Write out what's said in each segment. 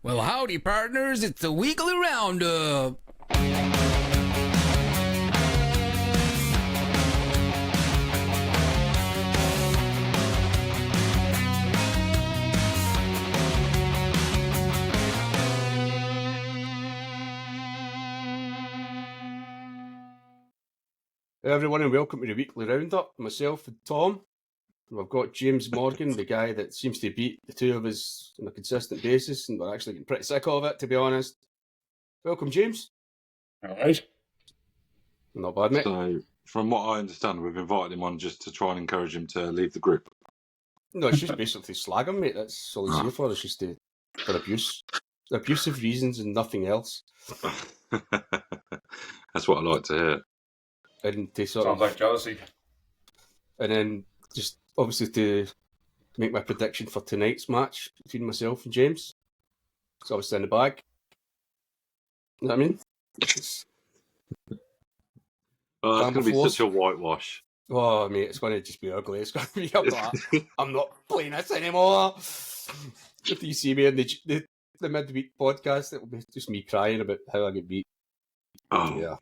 Well, howdy, partners. It's the Weekly Roundup. Hey everyone, and welcome to the Weekly Roundup. Myself and Tom. We've got James Morgan, the guy that seems to beat the two of us on a consistent basis, and we're actually getting pretty sick of it, to be honest. Welcome, James. All right. Not bad, mate. So, from what I understand, we've invited him on just to try and encourage him to leave the group. No, it's just basically slag him, mate. That's all he's here for. It's just for abusive reasons and nothing else. That's what I like to hear. And to sort Sounds like jealousy. And then just obviously to make my prediction for tonight's match between myself and James. It's obviously in the bag. You know what I mean? Oh, that's going to be Force. such a whitewash. Oh, mate, it's going to just be ugly. It's going to be I'm not playing this anymore. If you see me in the midweek podcast, it'll be just me crying about how I get beat. Oh, yeah.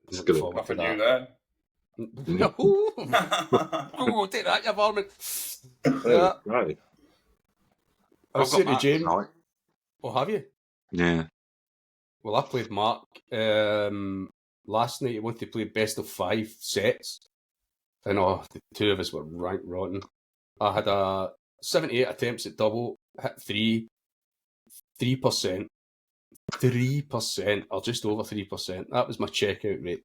It's good. Nothing new there. No. Oh, take that, you varmint. Yeah. Right. I was saying to James. Tonight. Oh, have you? Yeah. Well, I played Mark last night. He wanted to play best of 5 sets. And the two of us were rank rotten. I had 78 attempts at double, hit 3%, or just over 3%. That was my checkout rate.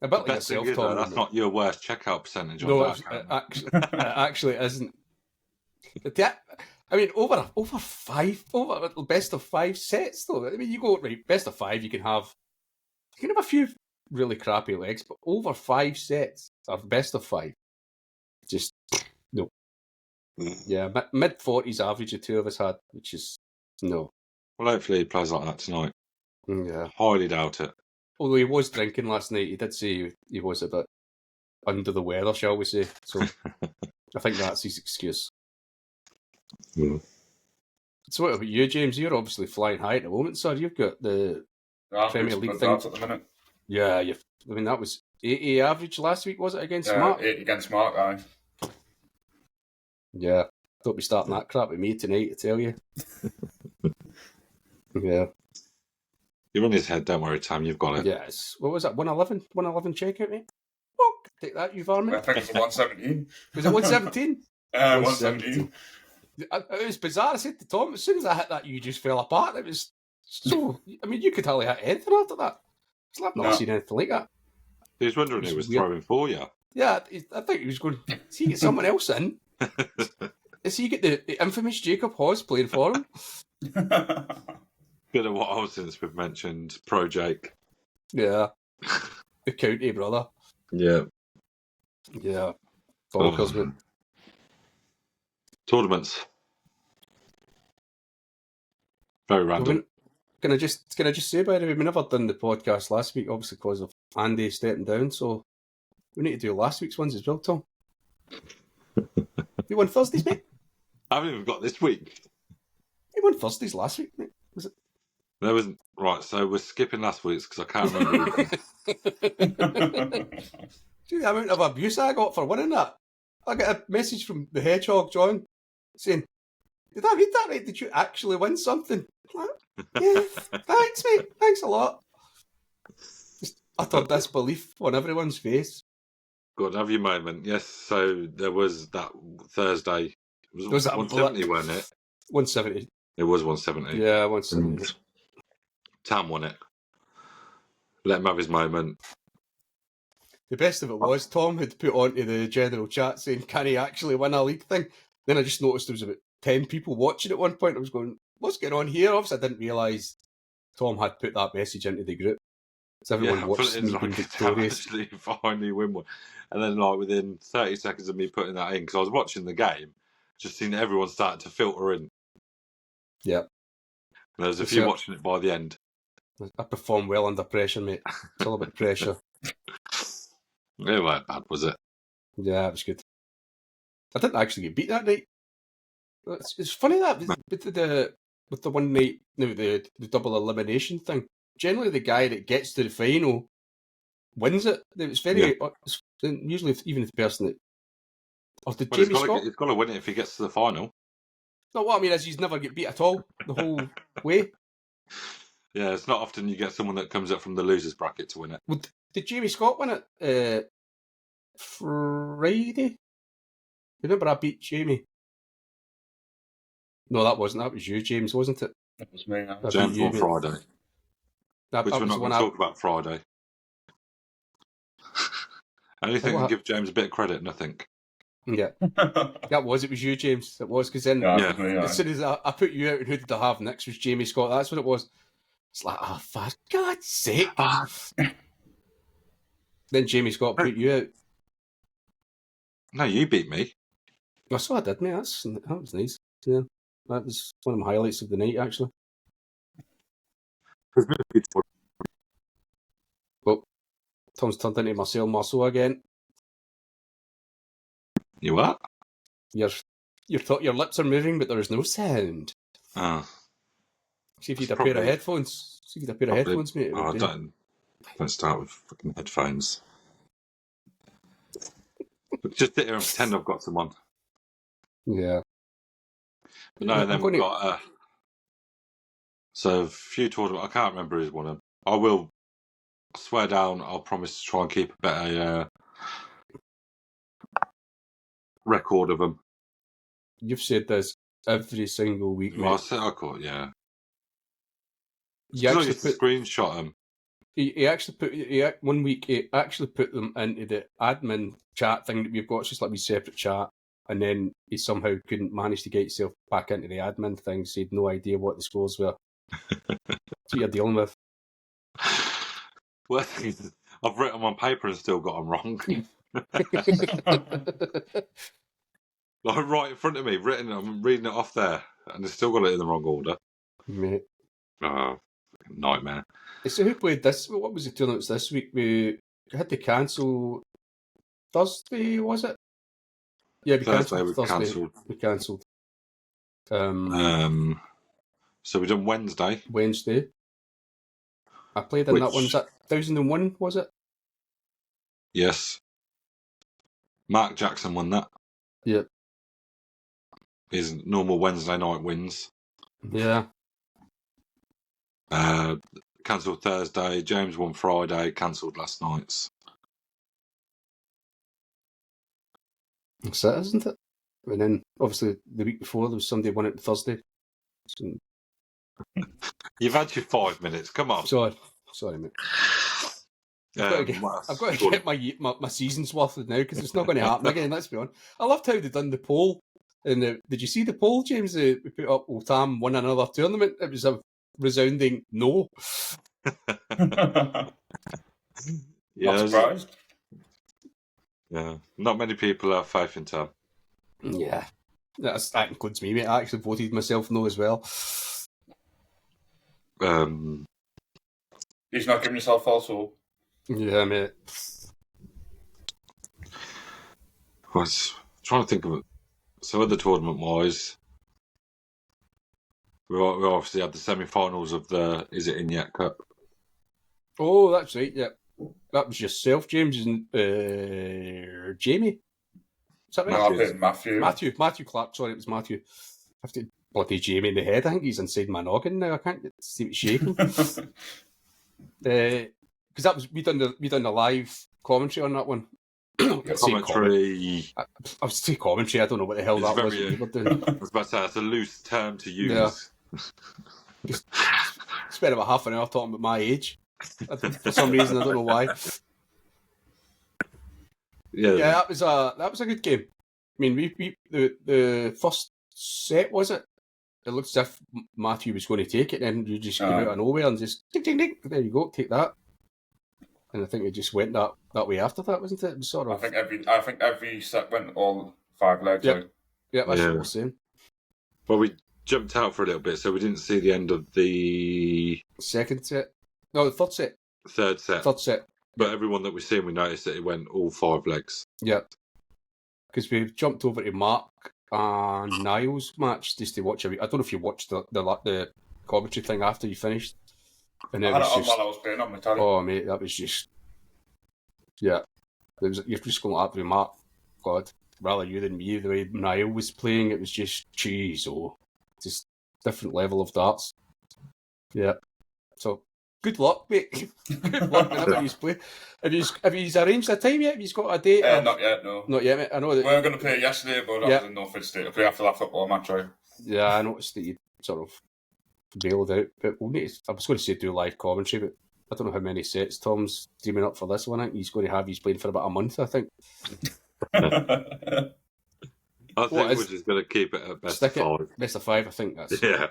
A bit like yourself, Tom. That's not your worst checkout percentage. No, it actually isn't. I mean, over best of 5 sets though. I mean, you go right best of 5. You can have a few really crappy legs, but over 5 sets of best of 5, just no. Yeah, mid 40s average the two of us had, which is no. Well, hopefully he plays like that tonight. Yeah, highly doubt it. Although he was drinking last night, he did say he was a bit under the weather, shall we say? So I think that's his excuse. Mm. So what about you, James? You're obviously flying high at the moment, sir. You've got the Premier League thing at the minute. Yeah, I mean that was 80 average last week, was it, against Smart? 80 against Smart, aye. Yeah, don't be starting that crap with me tonight, I tell you. Yeah. You're in his head, don't worry, Tam, you've got it. Yes. What was that, 111? 111 checkout, mate? Oh, take that, you varmint. I think it's 117. Was it 117? 117. It was bizarre. I said to Tom, as soon as I hit that, you just fell apart. It was so... I mean, you could hardly hit anything after that. I've never seen anything like that. He was wondering who was throwing for you. Yeah, I think he was going, is he get someone else in? Is he get the infamous Jacob Hawes playing for him? Bit of what else since we've mentioned Pro Jake. Yeah. The county brother. Yeah. Yeah. Bonkers, man. Tournaments. Very random. Can I just say, by the way, we never done the podcast last week, obviously because of Andy stepping down, so we need to do last week's ones as well, Tom. You won Thursdays, mate? I haven't even got this week. You won Thursdays last week, mate. Was it? There wasn't. Right, so we're skipping last week's because I can't remember. See the amount of abuse I got for winning that? I got a message from the Hedgehog, John, saying, did I read that right? Did you actually win something? Yeah, thanks, mate. Thanks a lot. Just utter disbelief on everyone's face. Good, have your moment. Yes, so there was that Thursday. It was 170, wasn't it? 170. It was 170. Yeah, 170. Tam won it. Let him have his moment. The best of it was Tom had put onto the general chat saying, can he actually win a league thing? Then I just noticed there was about 10 people watching at one point. I was going, what's going on here? Obviously, I didn't realise Tom had put that message into the group. So everyone watched me being victorious. Actually finally win one. And then within 30 seconds of me putting that in, because I was watching the game, just seeing everyone starting to filter in. Yeah. And there was a few watching it by the end. I perform well under pressure, mate. It's all about pressure. It weren't bad, was it? Yeah, it was good. I didn't actually get beat that night. It's funny that with the one night, the double elimination thing. Generally, the guy that gets to the final wins it. It's very it's usually even the person that. Or did Well, Jamie Scott? he's got to win it if he gets to the final. No, what I mean is he's never get beat at all the whole way. Yeah, it's not often you get someone that comes up from the losers bracket to win it. Well, did Jamie Scott win it Friday? Remember I beat Jamie? No, that wasn't. That was you, James, wasn't it? That was me. I James beat you, won mate. Friday. Which we're not going to talk about Friday. Anything can give James a bit of credit, nothing. Yeah. That was. It was you, James. It was, because then Yeah, it was me, as soon as I put you out and who did I have next was Jamie Scott. That's what it was. It's like, oh, for God's sake. Then Jamie Scott put you out. No, you beat me. I saw I did, mate. That was nice. Yeah. That was one of my highlights of the night, actually. Well, Tom's turned into Marcel Marceau again. You what? Your lips are moving, but there is no sound. Oh. See if you had a pair of headphones. See if you had a pair of headphones, mate. Oh, don't start with fucking headphones. Just sit here and pretend I've got someone. Yeah. No, then we've got so a few tournaments. I can't remember who's won them. I will swear down. I'll promise to try and keep a better record of them. You've said this every single week, mate. Well, I said I caught, yeah. You actually put screenshot them. He actually put one week. He actually put them into the admin chat thing that we've got. It's just like a separate chat, and then he somehow couldn't manage to get himself back into the admin thing. So he had no idea what the scores were. That's what you're dealing with. Well, I've written them on paper and still got them wrong. Like right in front of me, written. I'm reading it off there, and they still got it in the wrong order. Mate. Oh, nightmare. So who played this? What was the tournaments this week? We had to cancel Thursday, was it? Yeah, we cancelled Thursday. We cancelled. So we done Wednesday. I played in that one. Was that 1001? Was it? Yes. Mark Jackson won that. Yep. His normal Wednesday night wins. Yeah. Cancelled Thursday. James won Friday. Cancelled last night's. That's it, isn't it? And then, obviously, the week before, there was somebody won it Thursday. So... You've had your 5 minutes. Come on. Sorry, mate. I've got to get my season's worth now, because it's not going to happen again, let's be honest. I loved how they done the poll. And did you see the poll, James? We put up, will Tam win another tournament? It was a resounding no. Yeah, I'm surprised. Yeah, not many people have faith in Tam. Yeah, that includes me, mate. I actually voted myself no as well. He's not giving yourself false hope. Yeah, mate. I was trying to think of it. So other tournament-wise, we obviously had the semi-finals of the Is It In Yet Cup. Oh, that's right, yeah. That was yourself, James, and Jamie. Is that right? No, I played Matthew. Matthew Clark, sorry, it was Matthew. I have to bloody Jamie in the head. I think he's inside my noggin now. I can't see it shaking. Because that was we done the live commentary on that one. Commentary. I was saying commentary. I don't know what the hell that was. I was about to say that's a loose term to use. Yeah. Just spent about half an hour talking about my age. For some reason, I don't know why. Yeah, that was a good game. I mean, we the first set, was it? It looked as if Matthew was going to take it, and you just came out of nowhere and just ding, ding, ding. There you go, take that. And I think it just went that way after that, wasn't it? It was sort of. I think every set went all 5 legs out. Yeah, that's what we're saying. Well, we jumped out for a little bit, so we didn't see the end of the second set. No, the third set. Third set. But everyone that we've seen, we noticed that it went all 5 legs. Yeah. Because we jumped over to Mark Niles match just to watch. I don't know if you watched the commentary thing after you finished. And I it had was it on just, while I was playing on my telly. oh mate, that was just, yeah. You're just going up with Mark. God, rather you than me. The way Niall was playing, it was just just different level of darts. Yeah. So good luck, mate. Good luck whenever you play. Have you arranged a time yet? Have you got a date? Not yet, no. Not yet, mate. I know We that. were going to play yesterday, but I was in no fit state to play after that football match. Right? Yeah, I noticed that you sort of bailed out, but we'll need to, I was going to say do live commentary, but I don't know how many sets Tom's dreaming up for this one. I think he's going to have he's playing for about a month, I think. I think we're just going to keep it at best of 5. Best of 5, I think that's... Yeah.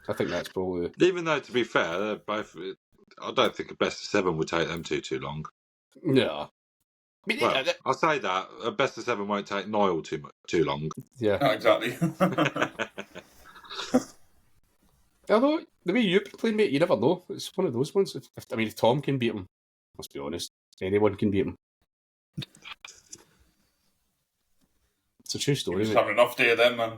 I think that's probably... Even though, to be fair, they're both... I don't think a best of 7 would take them too long. No. I mean, well, I'll say that. A best of 7 won't take Niall too long. Yeah. Not exactly. Although, the way you've been playing, mate, you never know. It's one of those ones. If Tom can beat him, let's be honest, anyone can beat him. It's a true story. He's having an off day then, man.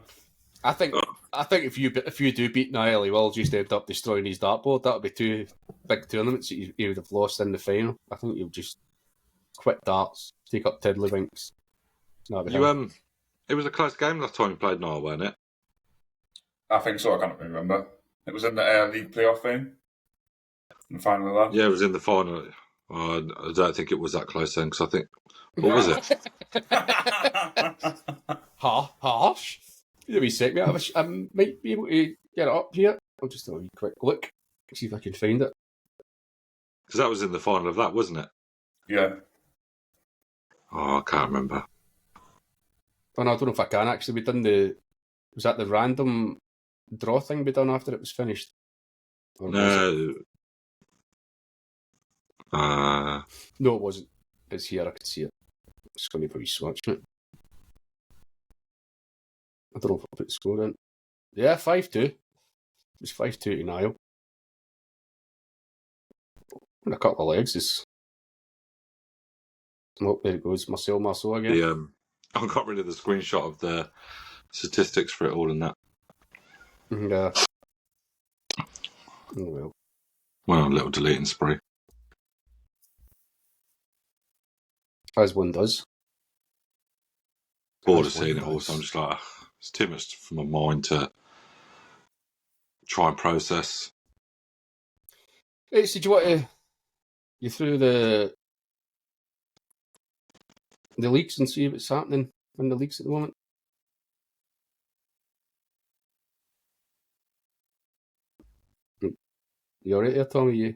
I think if you do beat Niall, he will just end up destroying his dartboard. That'll be 2 big tournaments that he would have lost in the final. I think he'll just quit darts, take up tiddlywinks. It was a close game last time you played Niall, wasn't it? I think so. I can't remember. It was in the league playoff thing. In the final of that. Yeah, it was in the final. I don't think it was that close then, because I think... What was it? Harsh. Give me a sec, mate. I might be able to get it up here. I'll just have a quick look, see if I can find it. Because that was in the final of that, wasn't it? Yeah. Oh, I can't remember. Oh, no, I don't know if I can actually. Was that the random draw thing we done after it was finished? No. No, it wasn't. It's here, I can see it. It's going to be a wee swatch, mate. I don't know if I put the score in. Yeah, 5-2. It was 5-2 to Niall. And a couple of legs is... Oh, there it goes. Marcel again. I got rid of the screenshot of the statistics for it all and that. Yeah. Oh, well. Well, a little deleting spree. As one does. Bored of seeing it all, so I'm just like, it's too much for my mind to try and process. Hey, so do you want to... You through the leaks and see what's happening in the leaks at the moment? You alright there, Tommy? You?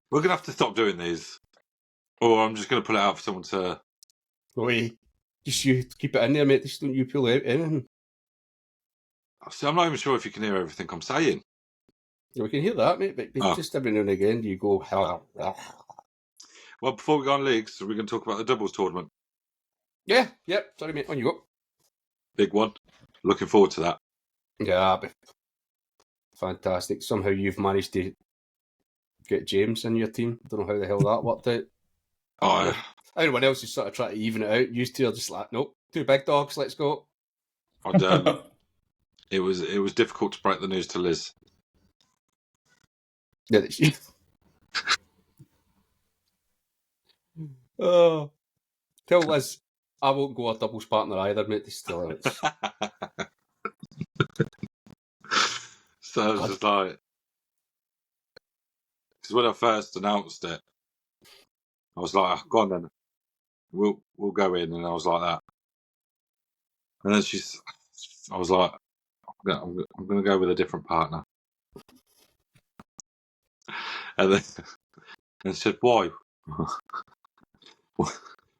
We're going to have to stop doing these. Or I'm just going to put it out for someone to... Wait, just you keep it in there, mate. Just don't you pull out anything. See, I'm not even sure if you can hear everything I'm saying. Yeah, we can hear that, mate, but just every now and again you go... Well, before we go on leagues, we're going to talk about the doubles tournament. Yeah, yep. Sorry, mate. On you go. Big one. Looking forward to that. Yeah, fantastic. Somehow you've managed to get James in your team. Don't know how the hell that worked out. Oh, Everyone else is sort of trying to even it out. You two are just like, nope, 2 big dogs, let's go. it was difficult to break the news to Liz. Yeah, that's you. Oh, tell Liz, I won't go a doubles partner either, mate. Still, it's... So I was just like, because when I first announced it, I was like, go on then, we'll go in, and I was like that. And then I was like, I'm going to go with a different partner. And then and she said, why?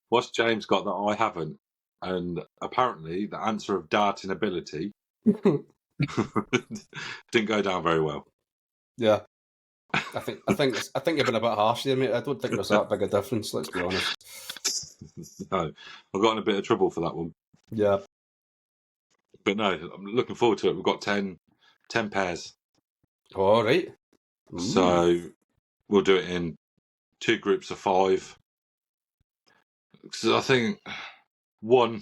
What's James got that I haven't? And apparently the answer of darting ability didn't go down very well. Yeah. I think you've been a bit harsh there, mate. I don't think there's that big a difference, let's be honest. No, I got in a bit of trouble for that one. Yeah. But no, I'm looking forward to it. We've got 10 pairs. All right. So we'll do it in 2 groups of 5. Because I think, one,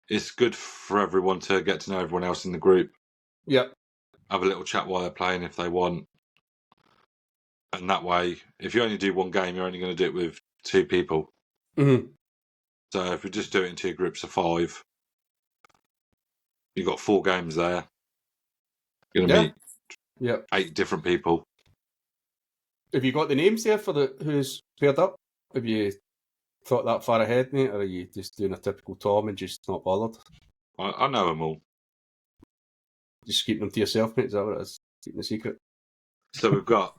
it's good for everyone to get to know everyone else in the group. Yep. Have a little chat while they're playing if they want. And that way, if you only do one game, you're only going to do it with 2 people. Mm-hmm. So if we just do it in 2 groups of 5, you've got 4 games there. You're going to meet 8 different people. Have you got the names there for who's paired up? Have you thought that far ahead, mate, or are you just doing a typical Tom and just not bothered? I know them all. Just keeping them to yourself, mate. Is that what it is? Keeping the secret. So we've got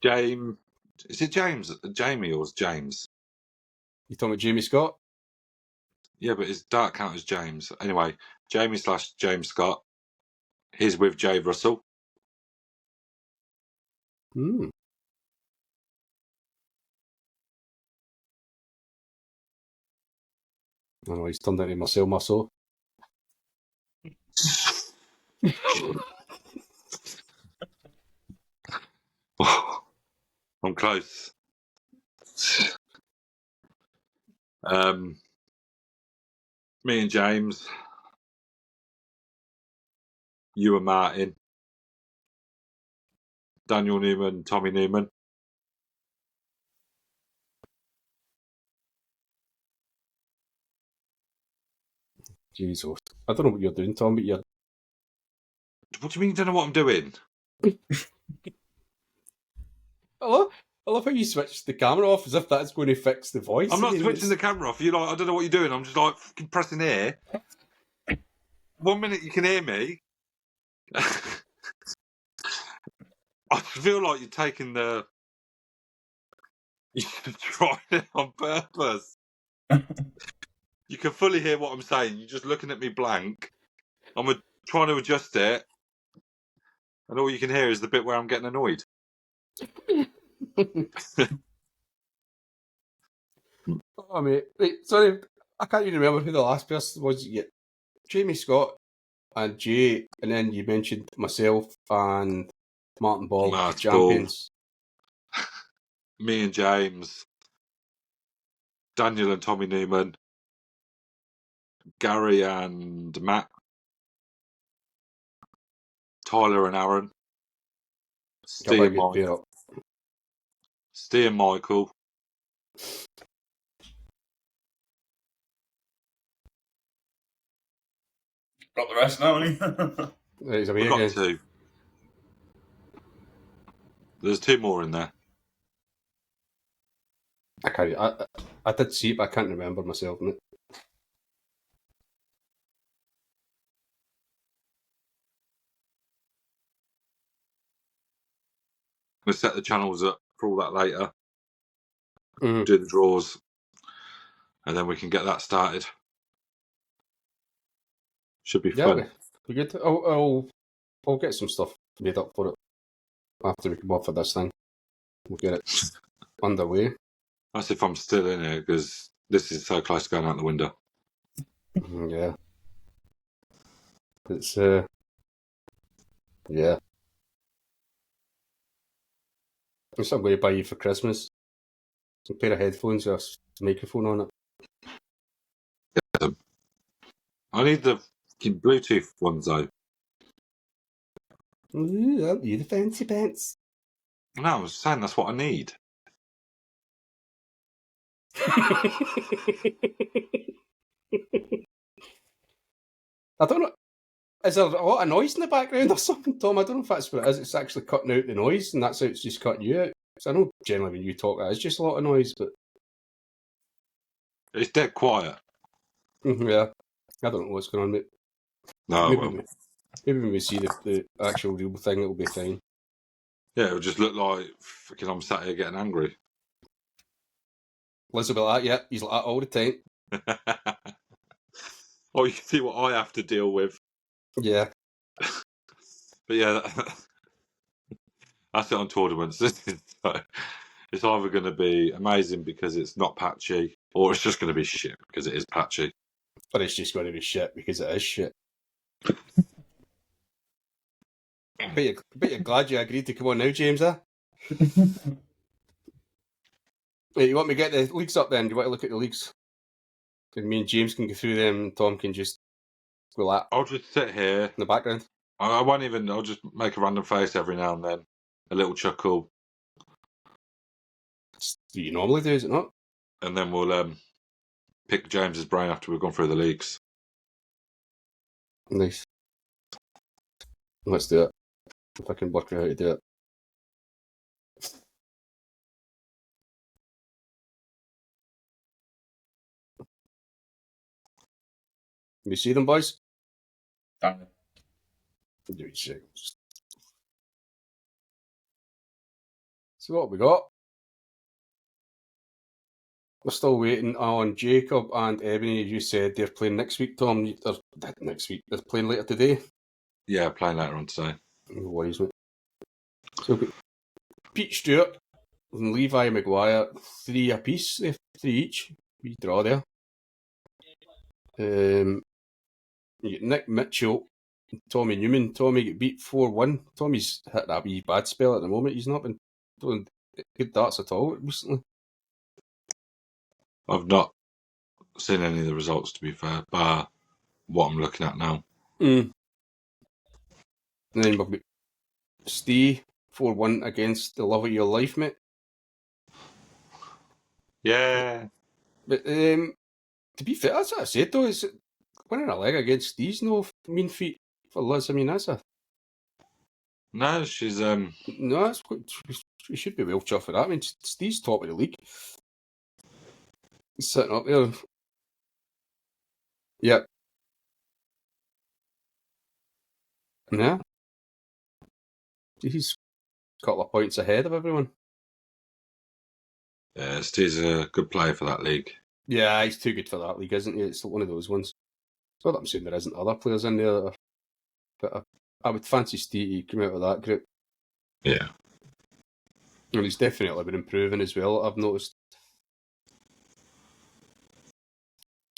James. Is it James? Jamie or is James? You talking about Jamie Scott? Yeah, but his dark count is James. Anyway, Jamie/James Scott. He's with Jay Russell. Hmm. I know he's turned into Marcel Marceau. I'm close. Me and James, you and Martin, Daniel Newman, Tommy Newman. Jesus. I don't know what you're doing, Tom, but you're... What do you mean you don't know what I'm doing? I love how you switched the camera off as if that's going to fix the voice. I'm not again. switching the camera off. You're like, I don't know what you're doing. I'm just like fucking pressing here. 1 minute you can hear me. I feel like you're taking the... You're trying it on purpose. You can fully hear what I'm saying. You're just looking at me blank. I'm trying to adjust it. And all you can hear is the bit where I'm getting annoyed. Oh, mate. Wait, sorry, I can't even remember who the last person was. Jamie Scott and Jay, and then you mentioned myself and Martin Ball, Martin champions. Me and James, Daniel and Tommy Newman, Gary and Matt, Tyler and Aaron, Steve and Michael. Steve and Michael. Got the rest now, haven't you? Right, We've got 2. There's 2 more in there. I did see it, but I can't remember myself, mate. We'll set the channels up for all that later. Mm-hmm. Do the draws. And then we can get that started. Should be fun. Yeah, we good. I'll get some stuff made up for it after we come off of this thing. We'll get it underway. That's if I'm still in here, because this is so close to going out the window. Yeah. It's, yeah. That's what I'm going to buy you for Christmas. A pair of headphones with a microphone on it. I need the Bluetooth ones, though. Ooh, you the fancy pants. No, I was saying that's what I need. I don't know. Is there a lot of noise in the background or something, Tom? I don't know if that's what it is. It's actually cutting out the noise, and that's how it's just cutting you out. So I know generally when you talk, it's just a lot of noise, but It's dead quiet. yeah, I don't know what's going on, mate. No, Maybe when we see the actual real thing, it'll be fine. Yeah, it'll just look like freaking I'm sat here getting angry. Liz will be like that, yeah, he's like that all the time. Oh, you can see what I have to deal with. Yeah. But yeah, that's it on tournaments. It's either going to be amazing because it's not patchy, or it's just going to be shit because it is patchy. But it's just going to be shit because it is shit. Bet you're glad you agreed to come on now, James, eh? Wait, you want me to get the leagues up then? Do you want to look at the leagues? And me and James can go through them and Tom can just go that I'll just sit here. in the background. I won't even. I'll just make a random face every now and then, a little chuckle, That's what you normally do, is it not? and then we'll pick James's brain after we've gone through the leagues. Nice. Let's do it. If I can work out how to do it. You see them, boys? Aye. Give me a second. So what we got? We're still waiting on Jacob and Ebony. You said they're playing next week, Tom. Next week. They're playing later today. Yeah, playing later on today. No worries, mate. So we've got Pete Stewart and Levi Maguire, 3 apiece. They have 3 each. We draw there. You get Nick Mitchell, Tommy Newman. Tommy get beat 4-1. Tommy's hit that wee bad spell at the moment. He's not been doing good darts at all recently. I've not seen any of the results, to be fair, bar what I'm looking at now. And then we've got Steve 4-1 against the love of your life, mate. Yeah. But to be fair, that's what I said though. Is winning a leg against Steve's no mean feat for Liz. I mean, that's a No, she's no. That's she should be well chuffed for that. I mean, Steve's top of the league. He's sitting up there. Yeah. Yeah. He's a couple of points ahead of everyone. yeah, Steve's a good player for that league. Yeah, he's too good for that league, isn't he? It's one of those ones. Not that I'm saying there isn't other players in there, but I would fancy Steve to come out of that group. Yeah. And he's definitely been improving as well, I've noticed.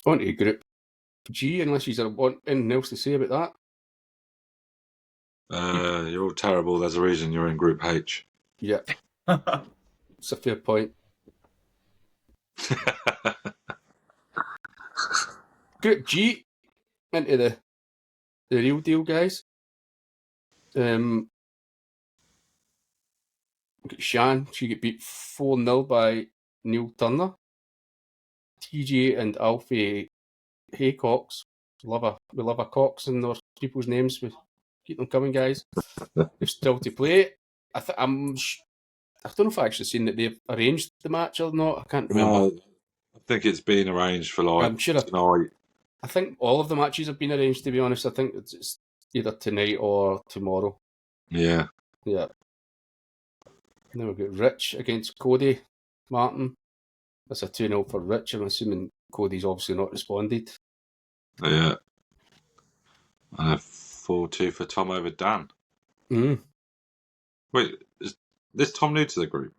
On to Group G, unless you want anything else to say about that. You're all terrible. There's a reason you're in Group H. Yeah, it's a fair point. Group G, into the real deal, guys. Got Shan, she get beat 4-0 by Neil Turner. TJ and Alfie Haycox. We love a Cox in those people's names. We keep them coming, guys. They've still to play. I don't know if I actually seen that they've arranged the match or not. I can't remember. I think it's been arranged for like I'm sure tonight. I think all of the matches have been arranged, to be honest. I think it's either tonight or tomorrow. Yeah. Yeah. And then we've got Rich against Cody Martin. That's a 2-0 for Rich. I'm assuming Cody's obviously not responded. Yeah. And a 4-2 for Tom over Dan. Wait, is this Tom new to the group?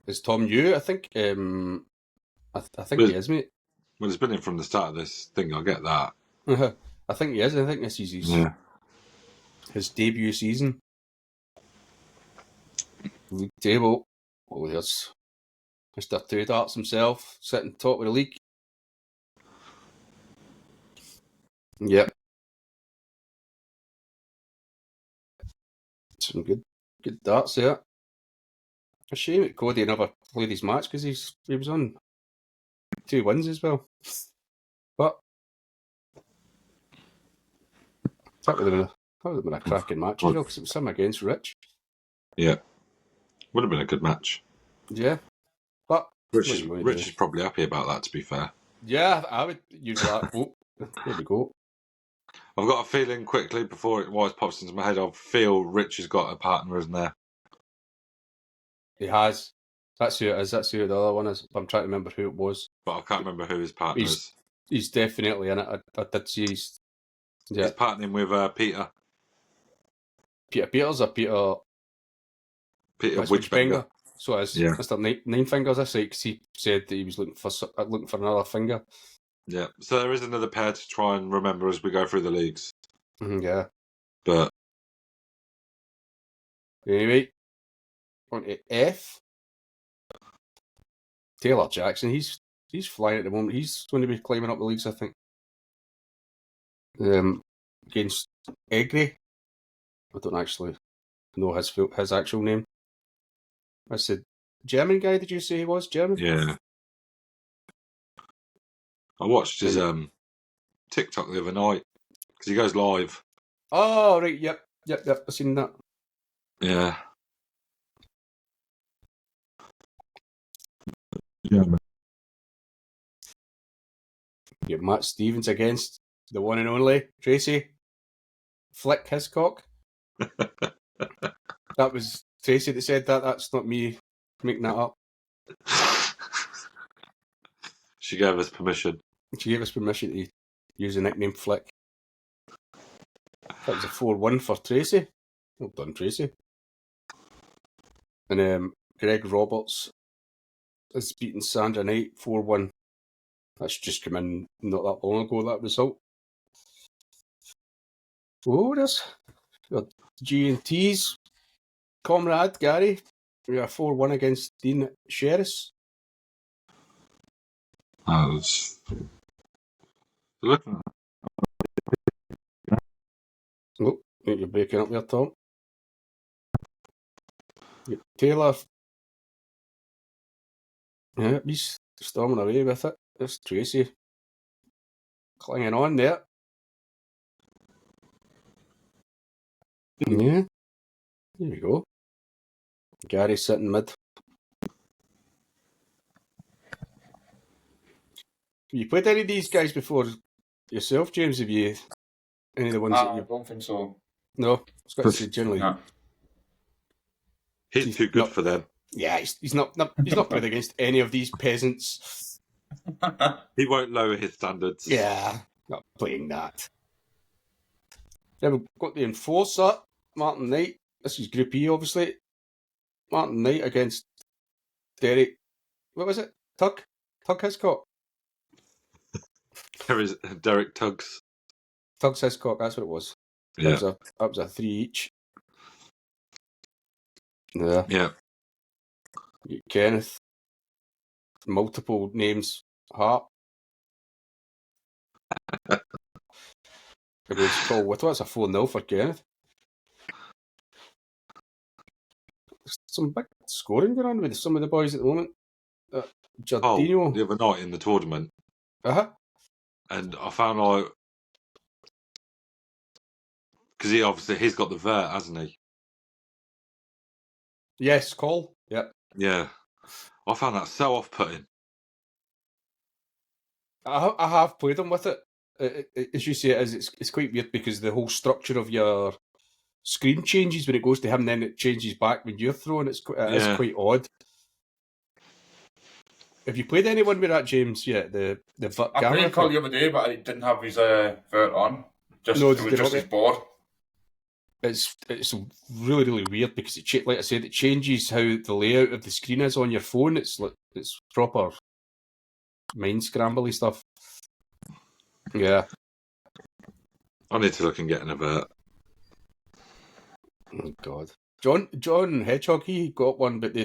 Is Tom new? I think I think he is, mate. Well, he's been in from the start of this thing. I'll get that. I think he is. I think this is his debut season. League table. Oh, there's Mr. Two Darts himself, sitting top of the league. Yep. Some good darts there. A shame that Cody never played his match because he was on 2 wins as well. But that would have been a cracking match as well because it was him against Rich. Yeah. Would have been a good match. Yeah. But Rich is probably happy about that, to be fair. Yeah, I would use that. Oh, there we go. I've got a feeling quickly before it pops into my head, I feel Rich has got a partner, isn't there? He has. That's who it is. That's who the other one is. I'm trying to remember who it was. But I can't remember who his partner is. He's definitely in it. I did see he's partnering with Peter. Peter Peters or Peter Witchfinger. So it's Mr. Nine Fingers, that's right, because he said that he was looking for another finger. Yeah, so there is another pair to try and remember as we go through the leagues. Yeah. But Anyway, on to F. Taylor Jackson, he's flying at the moment. He's going to be climbing up the leagues, I think. Against Egri. I don't actually know his actual name. I said German guy. Did you say he was German? Yeah. I watched his TikTok the other night because he goes live. Oh right, yep. I've seen that. Yeah. Yeah, Matt Stevens against the one and only Tracy. Flick his cock. That was Tracy that said that. That's not me making that up. She gave us permission. She gave us permission to use the nickname Flick. That was a 4-1 for Tracy. Well done, Tracy. And Greg Roberts has beaten Sandra Knight 4-1. That's just come in not that long ago, that result. Oh, there's G&T's comrade, Gary. We are 4-1 against Dean Sherris. I was looking. Oh, you're breaking up there, Tom. Taylor. Yeah, he's storming away with it. There's Tracy clinging on there. Yeah. There we go. Gary sitting mid. Have you played any of these guys before yourself, James? Have you any of the ones that I you... don't think so. No, I was going to say generally. No. He's too good not- for them. Yeah, he's not played against any of these peasants. He won't lower his standards. Yeah, not playing that. Then we've got the Enforcer, Martin Knight. This is Group E, obviously. Martin Knight against Derek. What was it? Tug Hiscock. There is Derek Tugs. Tug's Hiscock, that's what it was. Yeah. That was a 3 each. Yeah. Yeah. Kenneth. Multiple names. Hart. Against Paul Whittle. That's a 4-0 for Kenneth. There's some big scoring going on with some of the boys at the moment. Giardino. The other night in the tournament. Uh-huh. And I found out because he's got the vert, hasn't he? Yes, Cole. Yep. Yeah. I found that so off-putting. I have played them with it. As you say, it's quite weird because the whole structure of your screen changes when it goes to him, then it changes back when you're throwing. It is quite odd. Have you played anyone with that, James? Yeah, the vert I camera. played Cole the other day, but I didn't have his vert on. It was just his board. It's really, really weird because like I said, it changes how the layout of the screen is on your phone. It's proper mind scrambly stuff. Yeah. I need to look and get an vert. Oh God. John Hedgehog, he got one, but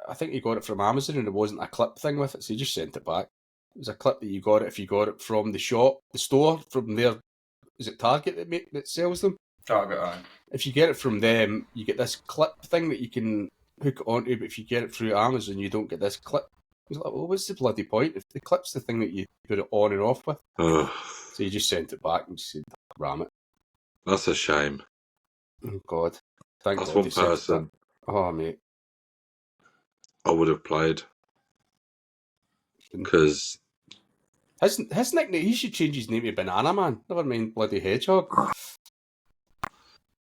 I think he got it from Amazon and it wasn't a clip thing with it, so he just sent it back. It was a clip that you got it if you got it from the store, from their, is it Target that sells them? Target, aye. If you get it from them, you get this clip thing that you can hook it onto, but if you get it through Amazon, you don't get this clip. He's like, well, what's the bloody point? If the clip's the thing that you put it on and off with. Ugh. So you just sent it back and just said, ram it. That's a shame. Oh God. Thank That's God one he sent it person back. Oh, mate. I would have played. Because His nickname, he should change his name to Banana Man. Never mind bloody Hedgehog.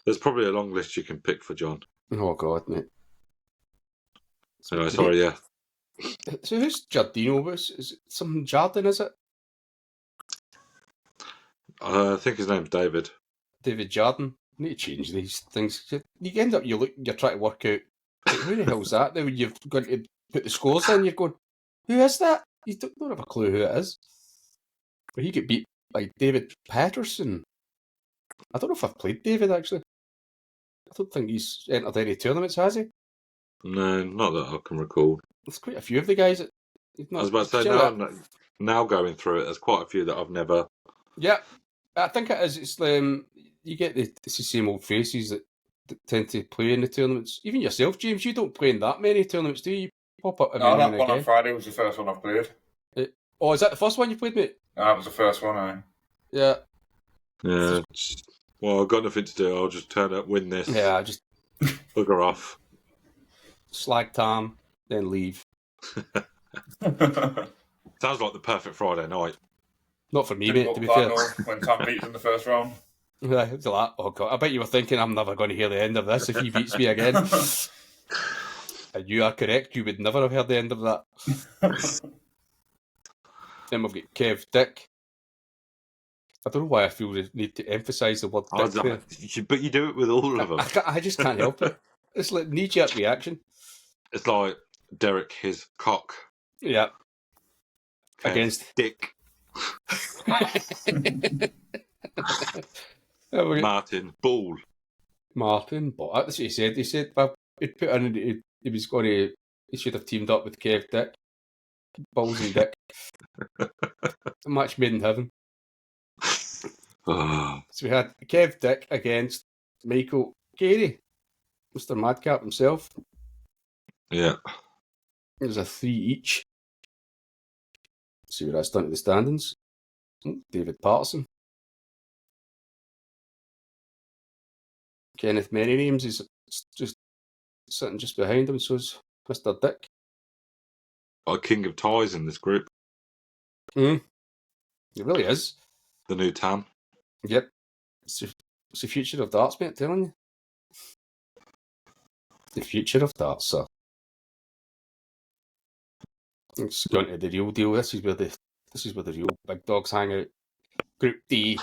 there's probably a long list you can pick for John. Oh God, mate. Anyway, sorry, yeah. So who's Giardino? Is it some Jardin, is it? I think his name's David. David Jardin. You need to change these things. You end up, you're trying to work out, like, who the hell's that? Then when you've got to put the scores in, you're going, who is that? You don't have a clue who it is. But he get beat by David Patterson. I don't know if I've played David, actually. I don't think he's entered any tournaments, has he? No, not that I can recall. There's quite a few of the guys that he's I not. was about to say, now going through it, there's quite a few that I've never. Yeah, I think it is. It's you get it's the same old faces that tend to play in the tournaments. Even yourself, James, you don't play in that many tournaments, do you? You pop up every No, now that and one on again. Friday was the first one I've played. Oh, is that the first one you played, mate? That was the first one, aye. Yeah. Yeah. Well, I've got nothing to do. I'll just turn up, win this. Yeah, just Bugger off. slag Tam, then leave. Sounds like the perfect Friday night. Not for me, Didn't mate, look to be that fair. no, when Tam beat us in the first round. Yeah, it's a lot. Oh, God. I bet you were thinking, I'm never going to hear the end of this if he beats me again. And you are correct, you would never have heard the end of that. Then we've got Kev Dick. I don't know why I feel the need to emphasise the word dick there. But you do it with all of them. I just can't help it. It's like knee-jerk reaction. It's like Derek, his cock. Yeah. Kev, Against Dick. Martin, ball. Martin, but that's what he said. He said he'd put in, he was going to, he should have teamed up with Kev Dick. Balls and Dick. A match made in heaven. So we had Kev Dick against Michael Carey, Mr. Madcap himself. Yeah. It was a 3 each. See where that's done to the standings. David Patterson. Kenneth Merrynames is just sitting just behind him, so is Mr. Dick. A king of ties in this group. It really is. The new Tam. Yep. It's the future of darts, mate, I'm telling you. The future of darts, sir. It's going to the real deal. This is where the real big dogs hang out. Group D.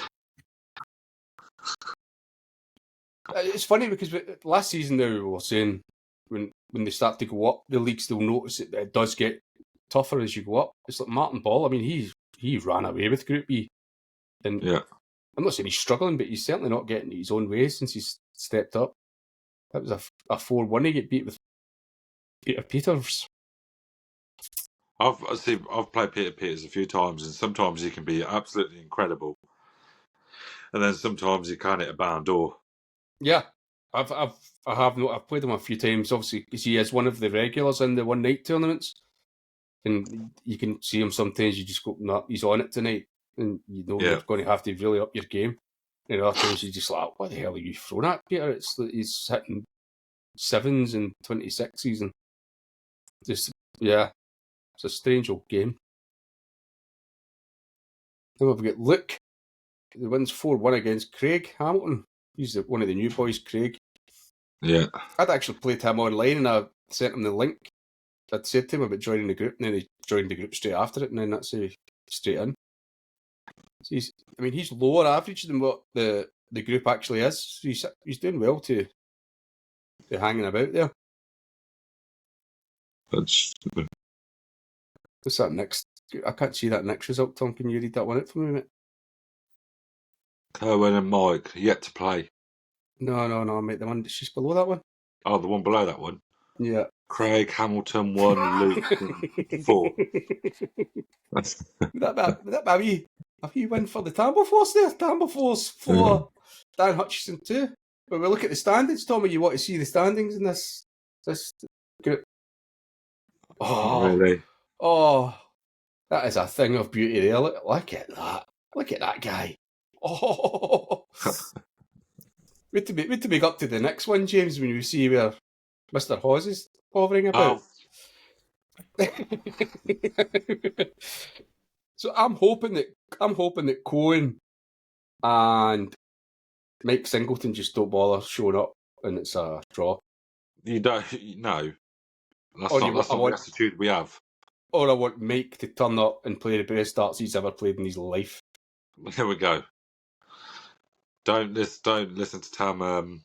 It's funny because last season now we were saying when they start to go up, the leagues they'll notice it does get tougher as you go up. It's like Martin Ball. I mean, he ran away with Group E, and yeah. I'm not saying he's struggling, but he's certainly not getting his own way since he's stepped up. That was a 4-1 he get beat with Peter Peters. I've played Peter Peters a few times, and sometimes he can be absolutely incredible, and then sometimes he can't hit a barn door. Yeah, I've played him a few times, obviously, because he is one of the regulars in the one night tournaments, and you can see him sometimes. You just go, "Nah, he's on it tonight," and you know you're going to have to really up your game. And other times you just like, "What the hell are you throwing at, Peter?" It's like he's hitting 7s and 26s, and just it's a strange old game. Then we've got Luke, who wins 4-1 against Craig Hamilton. He's one of the new boys, Craig. Yeah. I'd actually played him online and I sent him the link. I'd said to him about joining the group, and then he joined the group straight after it, and then that's straight in. So he's lower average than what the group actually is. So he's doing well to hanging about there. That's... What's that next? I can't see that next result, Tom. Can you read that one out for me, mate? Kerwin and Mike, yet to play. No, mate. The one that's just below that one. Oh, the one below that one? Yeah. Craig, Hamilton, 1, Luke, 4. that maybe a wee win for the Tambo Force there. Tambo Force 4, Dan Hutchison 2. But we look at the standings, Tommy. You want to see the standings in this group? Oh, really? Oh, that is a thing of beauty there. Look at that. Look at that guy. Oh, wait to make up to the next one, James, when you see where Mr. Hawes is hovering about. Oh. So I'm hoping that Cohen and Mike Singleton just don't bother showing up and it's a draw. You don't no. That's not the attitude we have. Or I want Mike to turn up and play the best darts he's ever played in his life. There we go. Don't listen to Tam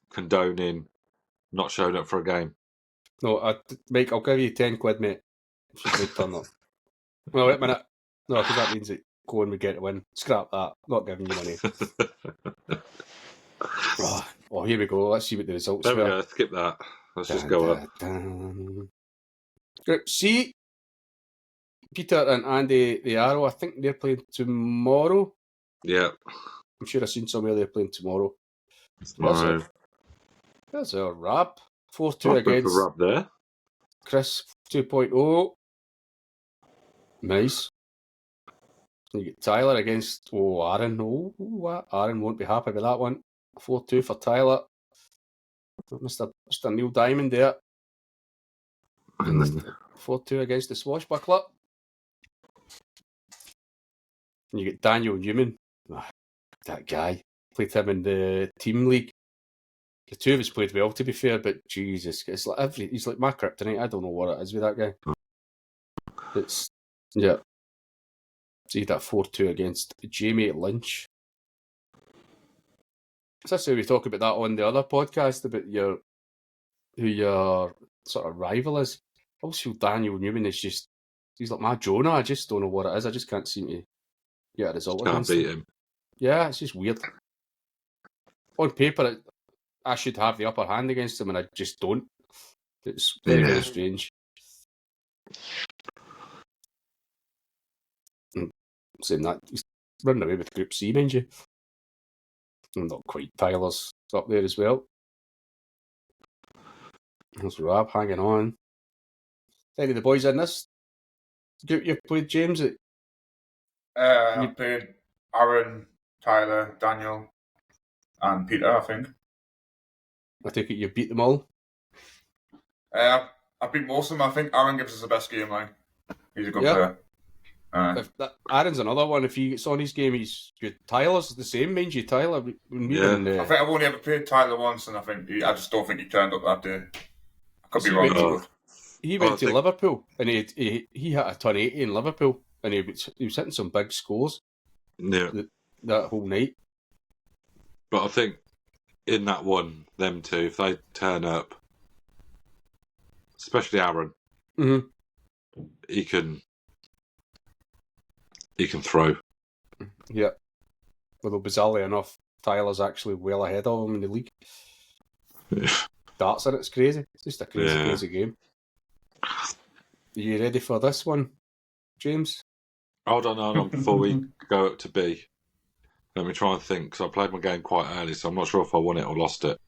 condoning not showing up for a game. No, Mike, I'll give you 10 quid, mate. If you turn up. Well, wait a minute. No, because that means that Cohen would get a win. Scrap that. Not giving you money. Oh, here we go. Let's see what the results There we were. go. Skip that. Let's just go up. Group C. Peter and Andy the Arrow. I think they're playing tomorrow. Yeah. I'm sure I've seen somewhere they're playing tomorrow. Tomorrow. There's a wrap. 4-2 Good against for Rob there. Chris 2.0. Nice. You get Tyler against Aaron. Aaron won't be happy with that one. 4-2 for Tyler. Mr. Neil Diamond there. 4-2 against the Swashbuckler. And you get Daniel Newman. That guy. Played him in the team league. The two of us played well, to be fair, but Jesus, it's like he's like my kryptonite. I don't know what it is with that guy. See that 4-2 against Jamie Lynch. That's how we talk about that on the other podcast about who your sort of rival is. I always feel Daniel Newman is he's like my Jonah. I just don't know what it is. I just can't seem to get a result Can't against beat him. him. Yeah, it's just weird. On paper, I should have the upper hand against him, and I just don't. It's very, very strange. Saying that, he's running away with Group C, mind you. And not quite. Tyler's up there as well. There's Rob hanging on. Any of the boys in this group you've played, James? I've played Aaron, Tyler, Daniel, and Peter, I think. I take it you beat them all? I beat most of them. I think Aaron gives us the best game line. He's a good player. Aaron's another one. If he gets on his game, he's good. Tyler's the same, mind you. Tyler, I think I've only ever played Tyler once, and I just don't think he turned up that day. I could be wrong. He went to Liverpool, and he hit a ton 80 in Liverpool, and he was hitting some big scores. Yeah. That whole night. But I think in that one, them two, if they turn up, especially Aaron, he can throw. Yeah. Although bizarrely enough, Tyler's actually well ahead of him in the league. Yeah. Darts in it's crazy. It's just a crazy game. Are you ready for this one, James? Hold on, before we go up to B. Let me try and think, because I played my game quite early, so I'm not sure if I won it or lost it.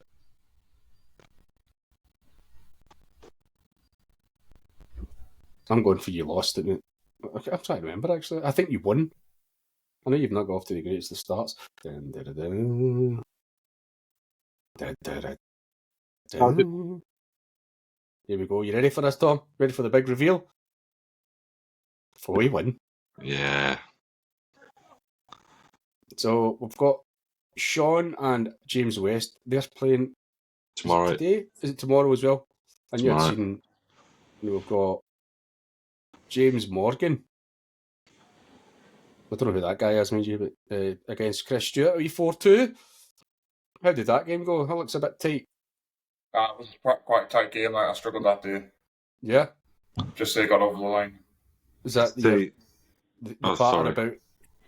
I'm going for you lost it, mate. I'm trying to remember, actually. I think you won. I know you've not got off to the greatest of starts. Here we go. You ready for this, Tom? Ready for the big reveal? 4-1. Yeah. So we've got Sean and James West. They're playing Tomorrow. Today? Is it tomorrow as well? And you had seen we've got James Morgan. I don't know who that guy is, mind you, but against Chris Stewart. Are you 4-2? How did that game go? That looks a bit tight. It was quite a tight game. I struggled that day. Yeah? Just say got over the line. Is that the pattern about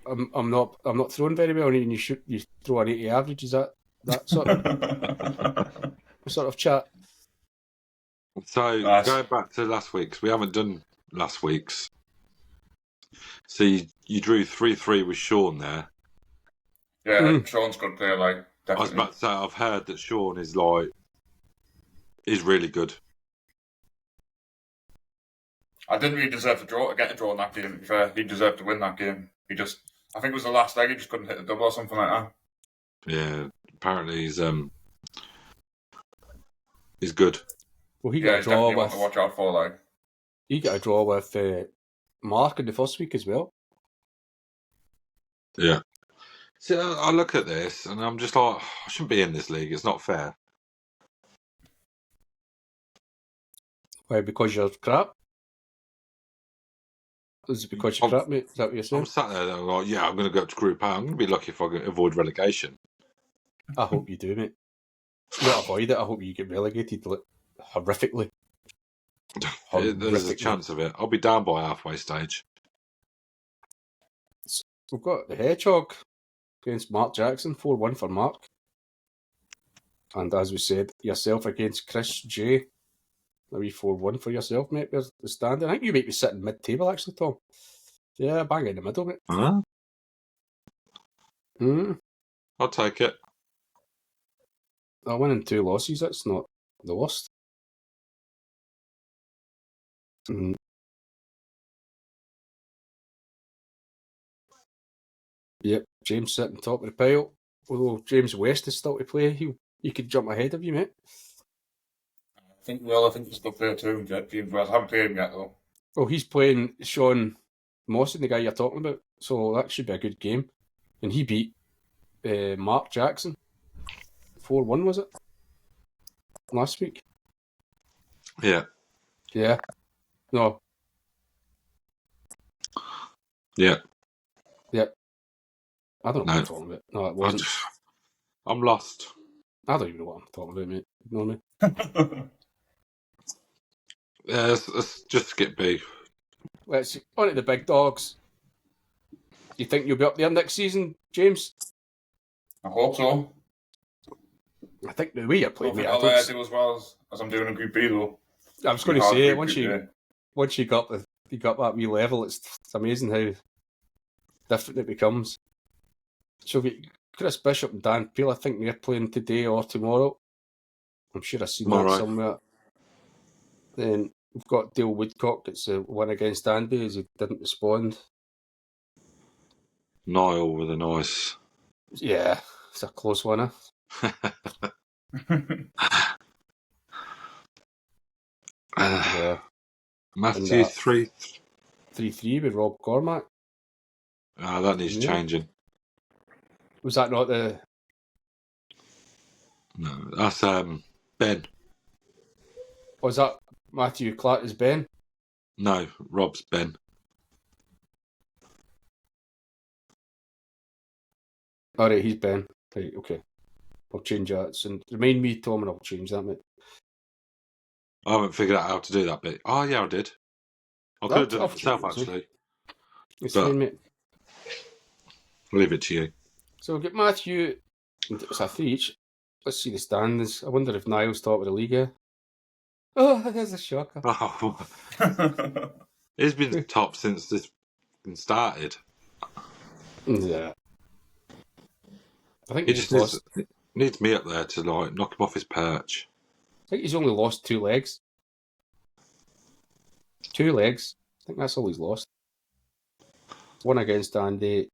I'm not throwing very well, and you throw an 80 average? Is that sort of chat? So going back to last week's, we haven't done last week's. So you drew 3-3 with Sean there. Yeah, Sean's a good player. Definitely. I was about to say, I've heard that Sean is really good. I didn't really deserve to get a draw in that game, to be fair. He deserved to win that game. I think it was the last leg, he just couldn't hit the double or something like that. Yeah, apparently he's good. Well, he got a draw with... to watch out for, He got a draw with Mark in the first week as well. Yeah. See, I look at this and I'm just like, I shouldn't be in this league. It's not fair. Why? Because you're crap? Is it because you're crap, mate? Is that what you're saying? I'm sat there and I'm like, yeah, I'm going to go up to Group A. I'm going to be lucky if I can avoid relegation. I hope you do, mate. Not avoid it. I hope you get relegated horrifically. There's a chance of it. I'll be down by halfway stage. We've got the Hedgehog against Mark Jackson. 4-1 for Mark. And as we said, yourself against Chris J. A wee 4-1 for yourself, mate. There's the standing. I think you might be sitting mid-table, actually, Tom. Yeah, bang in the middle, mate. Huh? I'll take it. A win and 2 losses, that's not the worst. Yep, James sitting top of the pile. Although James West is still to play, he could jump ahead of you, mate. I think he's still playing too. James Wells. I haven't played him yet though. Well, he's playing Sean Mawson, the guy you're talking about, so that should be a good game. And he beat Mark Jackson 4-1, was it? Last week? Yeah. Yeah. No. Yeah. Yep. I don't know No. what I'm talking about. No, it wasn't. I'm lost. I don't even know what I'm talking about, mate. Ignore me. Yeah, let's just skip B. Let's on to the big dogs. You think you'll be up there next season, James? I hope so. I think the way you're I playing, think mate, I'll do as well as I'm doing in Group B though. I was going to say, once you got that wee level, it's amazing how different it becomes. So we Chris Bishop and Dan Peel, I think they're playing today or tomorrow. I'm sure I've seen that somewhere. Then we've got Dale Woodcock. It's a win against Andy as he didn't respond. Niall with a nice. Yeah, it's a close winner. Yeah. Matthew 3-3 with Rob Cormack. That needs changing. Was that not the... No, that's Ben. Was that Matthew Clark as Ben? No, Rob's Ben. Alright, he's Ben. Right, okay. I'll change that. So remind me, Tom, and I'll change that, mate. I haven't figured out how to do that bit. Oh, yeah, I did. I could have done it myself, actually. It's fine, mate. I'll leave it to you. So we've got Matthew, it's a 3 each. Let's see the standings. I wonder if Niall's top of the league, eh? Oh, there's a shocker. Oh. He's been top since this started. Yeah. I think he just needs me up there to knock him off his perch. I think he's only lost 2 legs. 2 legs. I think that's all he's lost. One against Andy,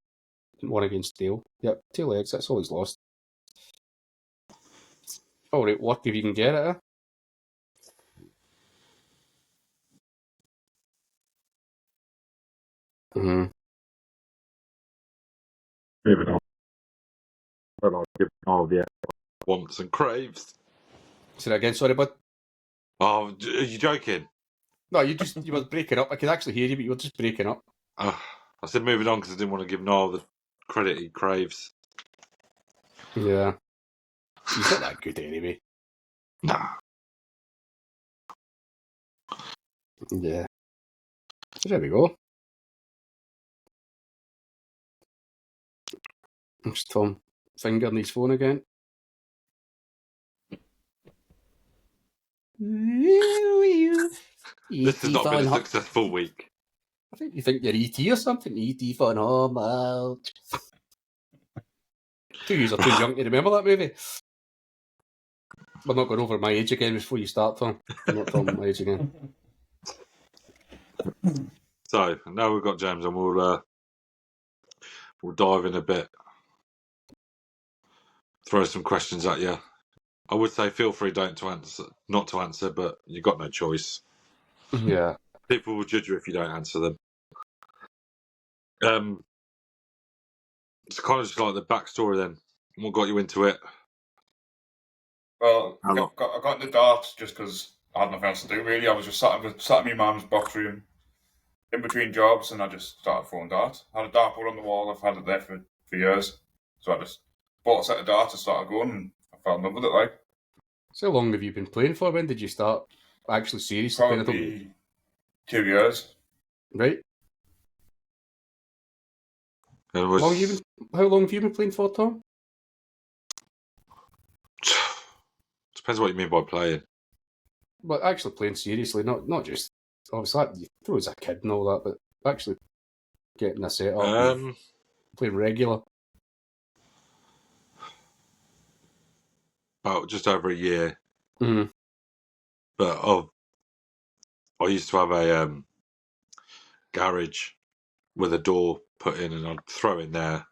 and one against Dale. Yep, 2 legs. That's all he's lost. All right, work if you can get it. Eh? Mm-hmm. Wants and craves. Say that again, sorry, bud. Oh, are you joking? No, you were breaking up. I could actually hear you, but you were just breaking up. I said moving on because I didn't want to give Niall the credit he craves. Yeah. He's not that good anyway. Nah. Yeah. So there we go. There's Tom fingering his phone again. This has not been a successful week. I think you think you're E.T. or something. E.T. for home out. 2 years are too young to remember that movie. We're not going over my age again before you start, Tom. I'm not talking my age again. So now we've got James, and we'll dive in a bit. Throw some questions at you. I would say feel free not to answer, but you've got no choice. Yeah. People will judge you if you don't answer them. It's kind of just like the backstory then. What got you into it? Well, I got into darts just because I had nothing else to do, really. I was just sat in my mum's box room in between jobs, and I just started throwing darts. I had a dartboard on the wall. I've had it there for years. So I just bought a set of darts and started going, and I fell in love with it, like. So how long have you been playing for? When did you start actually seriously playing? Probably 2 years. Right. How long have you been playing for, Tom? Depends what you mean by playing. But actually playing seriously, not just obviously you throw as a kid and all that, but actually getting a set up and playing regular. About just over a year. Mm-hmm. But I used to have a garage with a door put in, and I'd throw in there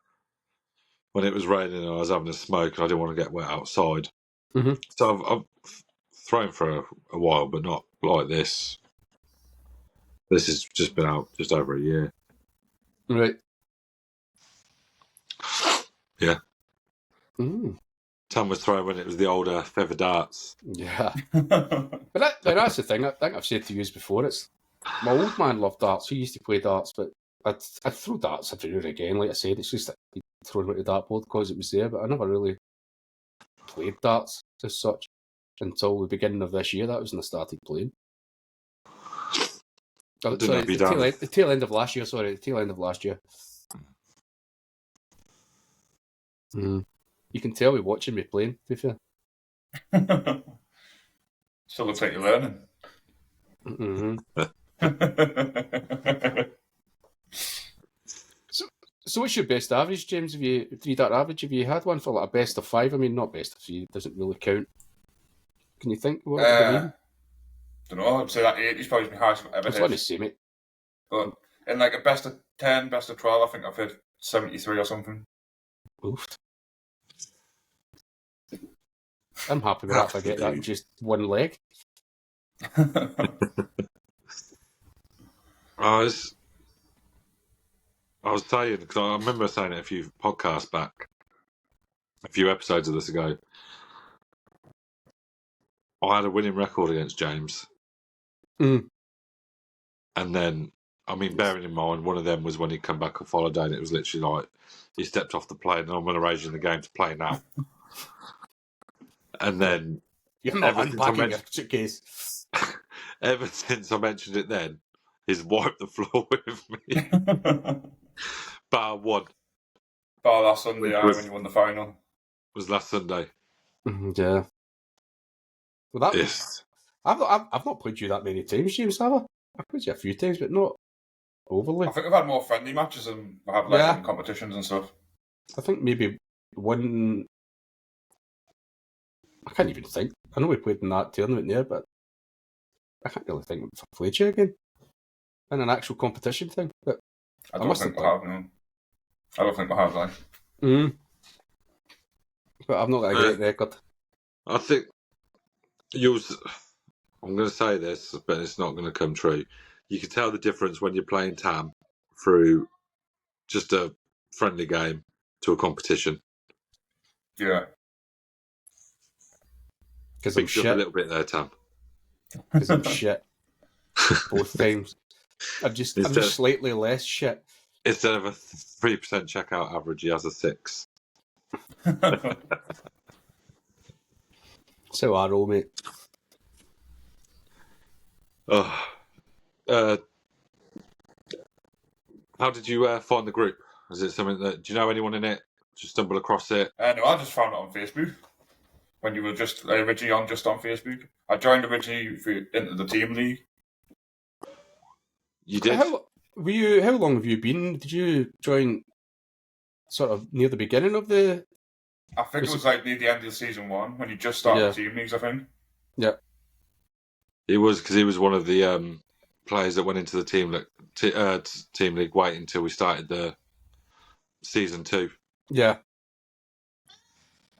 when it was raining and I was having a smoke and I didn't want to get wet outside. Mm-hmm. So I've thrown for a while, but not like this. This has just been out just over a year. Right. Yeah. Mm. Tom was throwing when it was the older feather darts. Yeah. But that's the thing. I think I've said to you before. It's my old man loved darts. He used to play darts, but I'd throw darts every now and again. Like I said, it's just that he'd throw them at the dartboard because it was there. But I never really played darts as such until the beginning of this year. That was when I started playing. Didn't Sorry, that be the tail end of last year. Sorry, the tail end of last year. Mm. You can tell we're watching me playing, to be fair. Still looks like you're learning. Mm-hmm. So what's your best average, James? Have you 3-dart average? Have you had one for like a best of 5? I mean, not best of 3. It doesn't really count. Can you think what it would be? Don't know. I'd say that 80 is probably my highest I've ever I was hit. going to say, mate. But in like a best of 10, best of 12, I think I've hit 73 or something. Oof. I'm happy with that if I get that in just one leg. I was saying, because I remember saying it a few podcasts back, a few episodes of this ago. I had a winning record against James. Mm. And then, I mean, bearing in mind, one of them was when he come back off holiday, and it was literally like, he stepped off the plane, and I'm going to raise you in the game to play now. And then, You're not ever since unpacking your suitcase. ever since I mentioned it then, he's wiped the floor with me. But I won. Oh, last Sunday, when you won the final. It was last Sunday. Yeah. Well, Yes. I've not played you that many times, James, have I? I've played you a few times, but not overly. I think I've had more friendly matches than I have like in competitions and stuff. I think maybe one. I can't even think. I know we played in that tournament there, but I can't really think if I played you again in an actual competition thing. But I don't think we have. No, I don't think we have. Like, but I've not got a great record. I think I'm going to say this, but it's not going to come true. You can tell the difference when you're playing Tam through just a friendly game to a competition. Yeah. Because I'm shit. A little bit there, Tam. Because I'm shit. Both times. I'm just slightly less shit. Instead of a 3% checkout average, he has a 6. So I roll, mate. Oh. How did you find the group? Is it something that... Do you know anyone in it? Did you stumble across it? No, I just found it on Facebook. When you were just originally on Facebook. I joined originally into the team league. You did? How long have you been? Did you join sort of near the beginning of the... I think it was like near the end of season 1 when you just started the team leagues, I think. Yeah. He was, because he was one of the players that went into the team league waiting until we started the season 2. Yeah.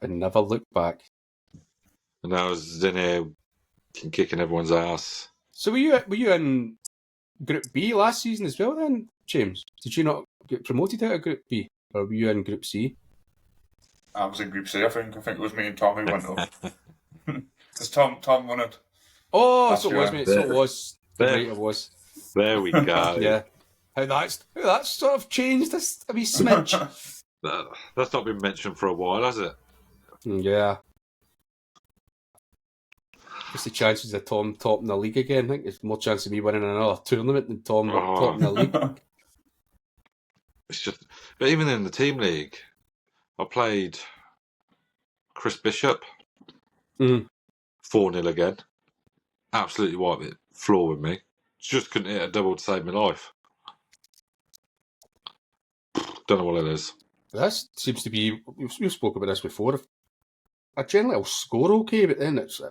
And never looked back. And I was in here kicking everyone's ass. So were you in Group B last season as well then, James? Did you not get promoted out of Group B? Or were you in Group C? I was in Group C, I think. I think it was me and Tom who went up. Because Tom won it. Oh, so it was, mate. So it was. Right, it was. There we go. Yeah. How that's sort of changed a wee smidge. That's not been mentioned for a while, has it? Yeah. What's the chances of Tom topping the league again? I think there's more chance of me winning another tournament than Tom topping the league. It's just, but even in the team league, I played Chris Bishop. Mm. 4-0 again. Absolutely wiped the floor with me. Just couldn't hit a double to save my life. Don't know what it is. This seems to be. We've spoken about this before. I generally will score okay, but then it's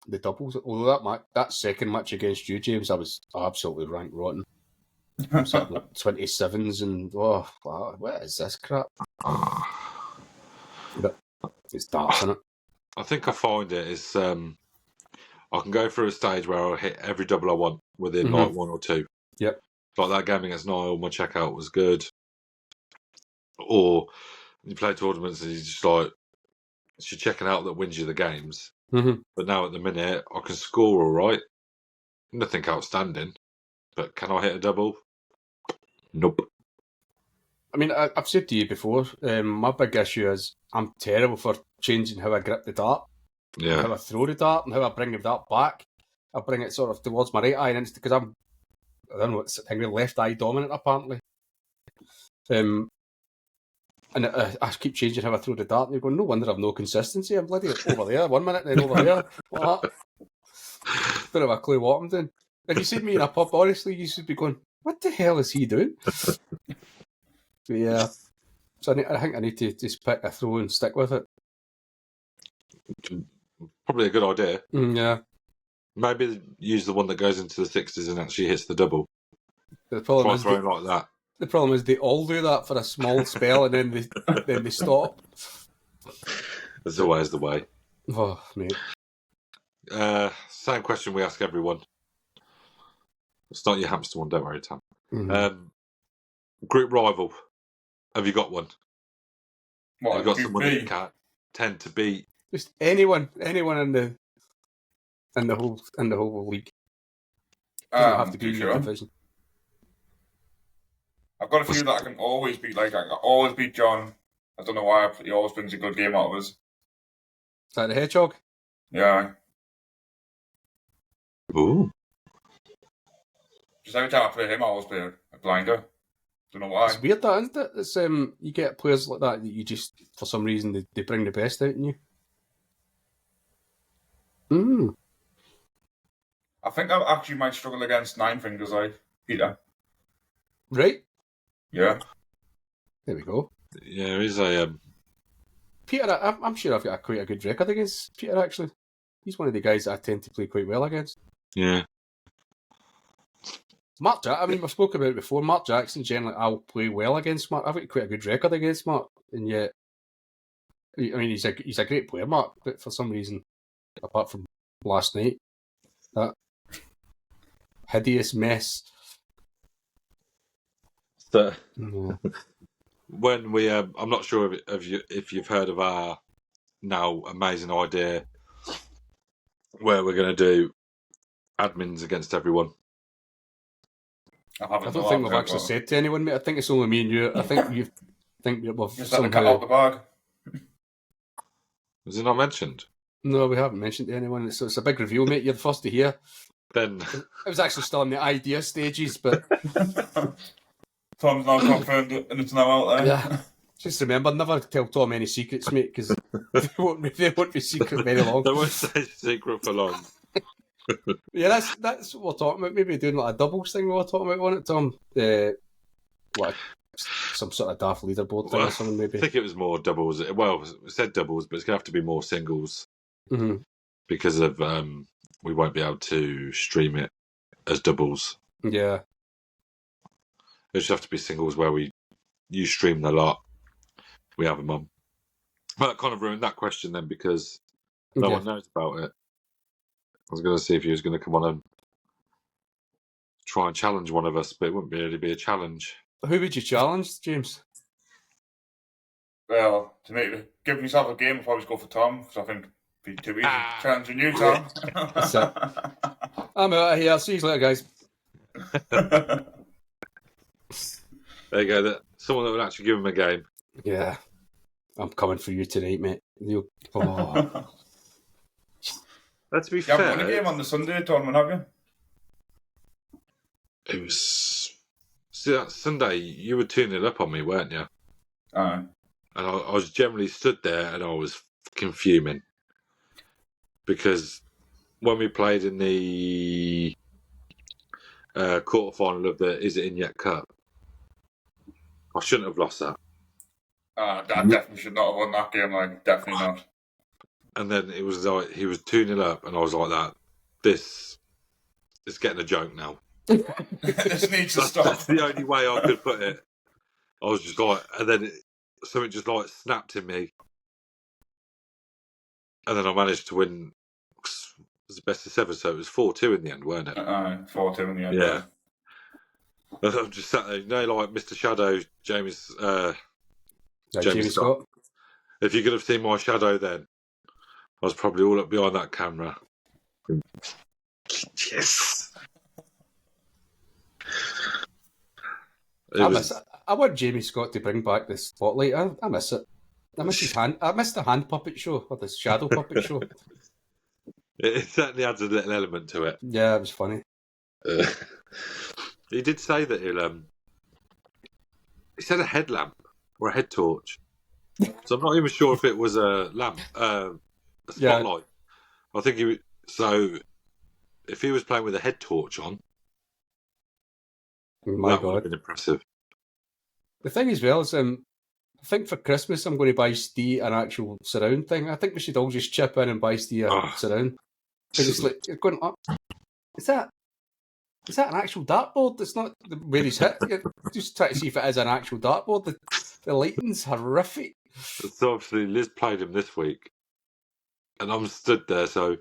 the doubles. Although that second match against you, James, I was absolutely rank rotten. Something like 27s and wow, what is this crap? But it's darts, isn't it? I think I find it is. I can go through a stage where I'll hit every double I want within like 1 or 2. Yep. Like that game against Niall, my checkout was good. Or you play tournaments and you're just like, it's your checking out that wins you the games. Mm-hmm. But now at the minute, I can score all right. Nothing outstanding. But can I hit a double? Nope. I mean, I've said to you before, my big issue is I'm terrible for changing how I grip the dart, Yeah. how I throw the dart, and how I bring the dart back. I bring it sort of towards my right eye, and because I don't know what's the thing, with left eye dominant apparently. And I keep changing how I throw the dart, and you're going, no wonder I've no consistency. I'm bloody over there 1 minute, then over there. Like that. Don't have a clue what I'm doing. If you see me in a pub, honestly, you should be going, what the hell is he doing? But yeah. So I think I need to just pick a throw and stick with it. Probably a good idea. Yeah. Maybe use the one that goes into the 60s and actually hits the double. The problem Try is throwing like that. the problem is they all do that for a small spell and then they stop. There's always the way. Oh, mate. Same question we ask everyone. It's not your hamster one, don't worry, Tam. Mm-hmm. Group rival. Have you got one? What, Have you got Group someone B? that you can't tend to beat? Just anyone in the whole league. Doesn't have to be too in your sure. division. I've got a few that I can always beat. Like I can always beat John. I don't know why. He always brings a good game out of us. Is that the Hedgehog? Yeah. Ooh. Just every time I play him, I always play a blinder. Don't know why. It's weird, that, isn't it? It's you get players like that you just, for some reason, they bring the best out in you. Mm. I think I actually might struggle against Nine Fingers, like Peter. Right. Yeah. There we go. Yeah, he's a. Peter, I'm sure I've got quite a good record against Peter, actually. He's one of the guys that I tend to play quite well against. Yeah. Mark Jackson, I mean, we've spoken about it before. Mark Jackson, generally, I'll play well against Mark. I've got quite a good record against Mark, and yet, I mean, he's a great player, Mark, but for some reason, apart from last night, that hideous mess. So, Yeah. when we, I'm not sure if you've heard of our now amazing idea where we're going to do admins against everyone. I I don't think we've actually said to anyone, mate. I think it's only me and you. I think we've Just let me cut out the bag. Was it not mentioned? No, we haven't mentioned to anyone. It's a big reveal, mate. You're the first to hear. Then It was actually still in the idea stages, but Tom's now confirmed it, and it's now out there. yeah. Just remember, never tell Tom any secrets, mate, because they won't be secret very long. I won't say secret for long. Yeah, that's what we're talking about. Maybe doing like a doubles thing we were talking about, wasn't it, Tom? What, some sort of daft leaderboard thing or something, I maybe. think it was more doubles. Well, we said doubles, but it's going to have to be more singles Mm-hmm. because of we won't be able to stream it as doubles. Yeah. It just have to be singles where you stream the lot. We have them on. Well, that kind of ruined that question then because no one knows about it. I was going to see if he was going to come on and try and challenge one of us, but it wouldn't really be a challenge. Who would you challenge, James? Well, give myself a game, I'll probably go for Tom, because I think it'd be too easy challenging you, Tom. That's it. I'm out of here. See you later, guys. There you go. Someone that would actually give him a game. Yeah. I'm coming for you tonight, mate. Oh. Let's be You fair. haven't won a game on the Sunday tournament, have you? It was. See, that Sunday, you were 2-0 up on me, weren't you? Aye. And I was generally stood there and I was fucking fuming. Because when we played in the quarterfinal of the Is It In Yet Cup. I shouldn't have lost that. I definitely should not have won that game. Like, definitely not. And then it was like he was 2-0 up, and I was like, "That this is getting a joke now." This needs to stop. That's the only way I could put it. I was just like, and then something just like snapped in me, and then I managed to win. It was the best of 7, so it was 4-2 in the end, weren't it? 4-2 in the end. Yeah. And I'm just sat there, like Mr. Shadow, Jamie Scott. If you could have seen my shadow then, I was probably all up behind that camera. Yes. I want Jamie Scott to bring back the spotlight. I miss it. I miss his hand. I miss the hand puppet show or the shadow puppet show. It certainly adds a little element to it. Yeah, it was funny. He did say that he said a headlamp or a head torch. So I'm not even sure if it was a lamp, a spotlight. Yeah. I think so if he was playing with a head torch on, that would have been impressive. The thing as well is, I think for Christmas I'm going to buy Steve an actual surround thing. I think we should all just chip in and buy Steve a surround. It's like you're going up. Is that an actual dartboard? That's not where he's hit. You're just trying to see if it is an actual dartboard. The lighting's horrific. So obviously Liz played him this week, and I'm stood there. So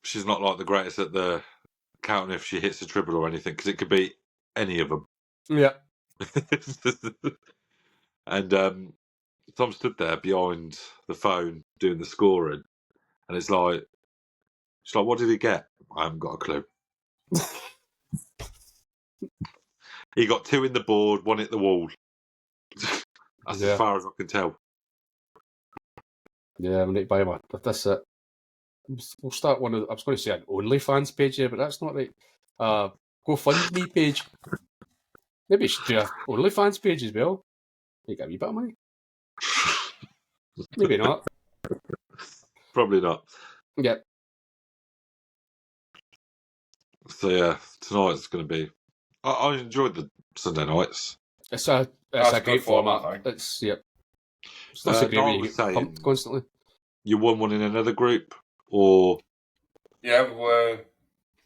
she's not like the greatest at the counting if she hits a triple or anything, because it could be any of them. Yeah. And so I'm stood there behind the phone doing the scoring, and she's like, "What did he get?" I haven't got a clue. He got 2 in the board, 1 hit the wall. That's as far as I can tell. Yeah, we need to buy one. But that's it. We'll start one of. I was going to say an OnlyFans page here, but that's not right. GoFundMe page. Maybe you should do an OnlyFans page as well. You get a wee bit of money. Maybe not. Probably not. Yep. So yeah, tonight's going to be. I enjoyed the Sunday nights. It's a great format. It's It's not so great when you get pumped constantly. You won one in another group, or yeah,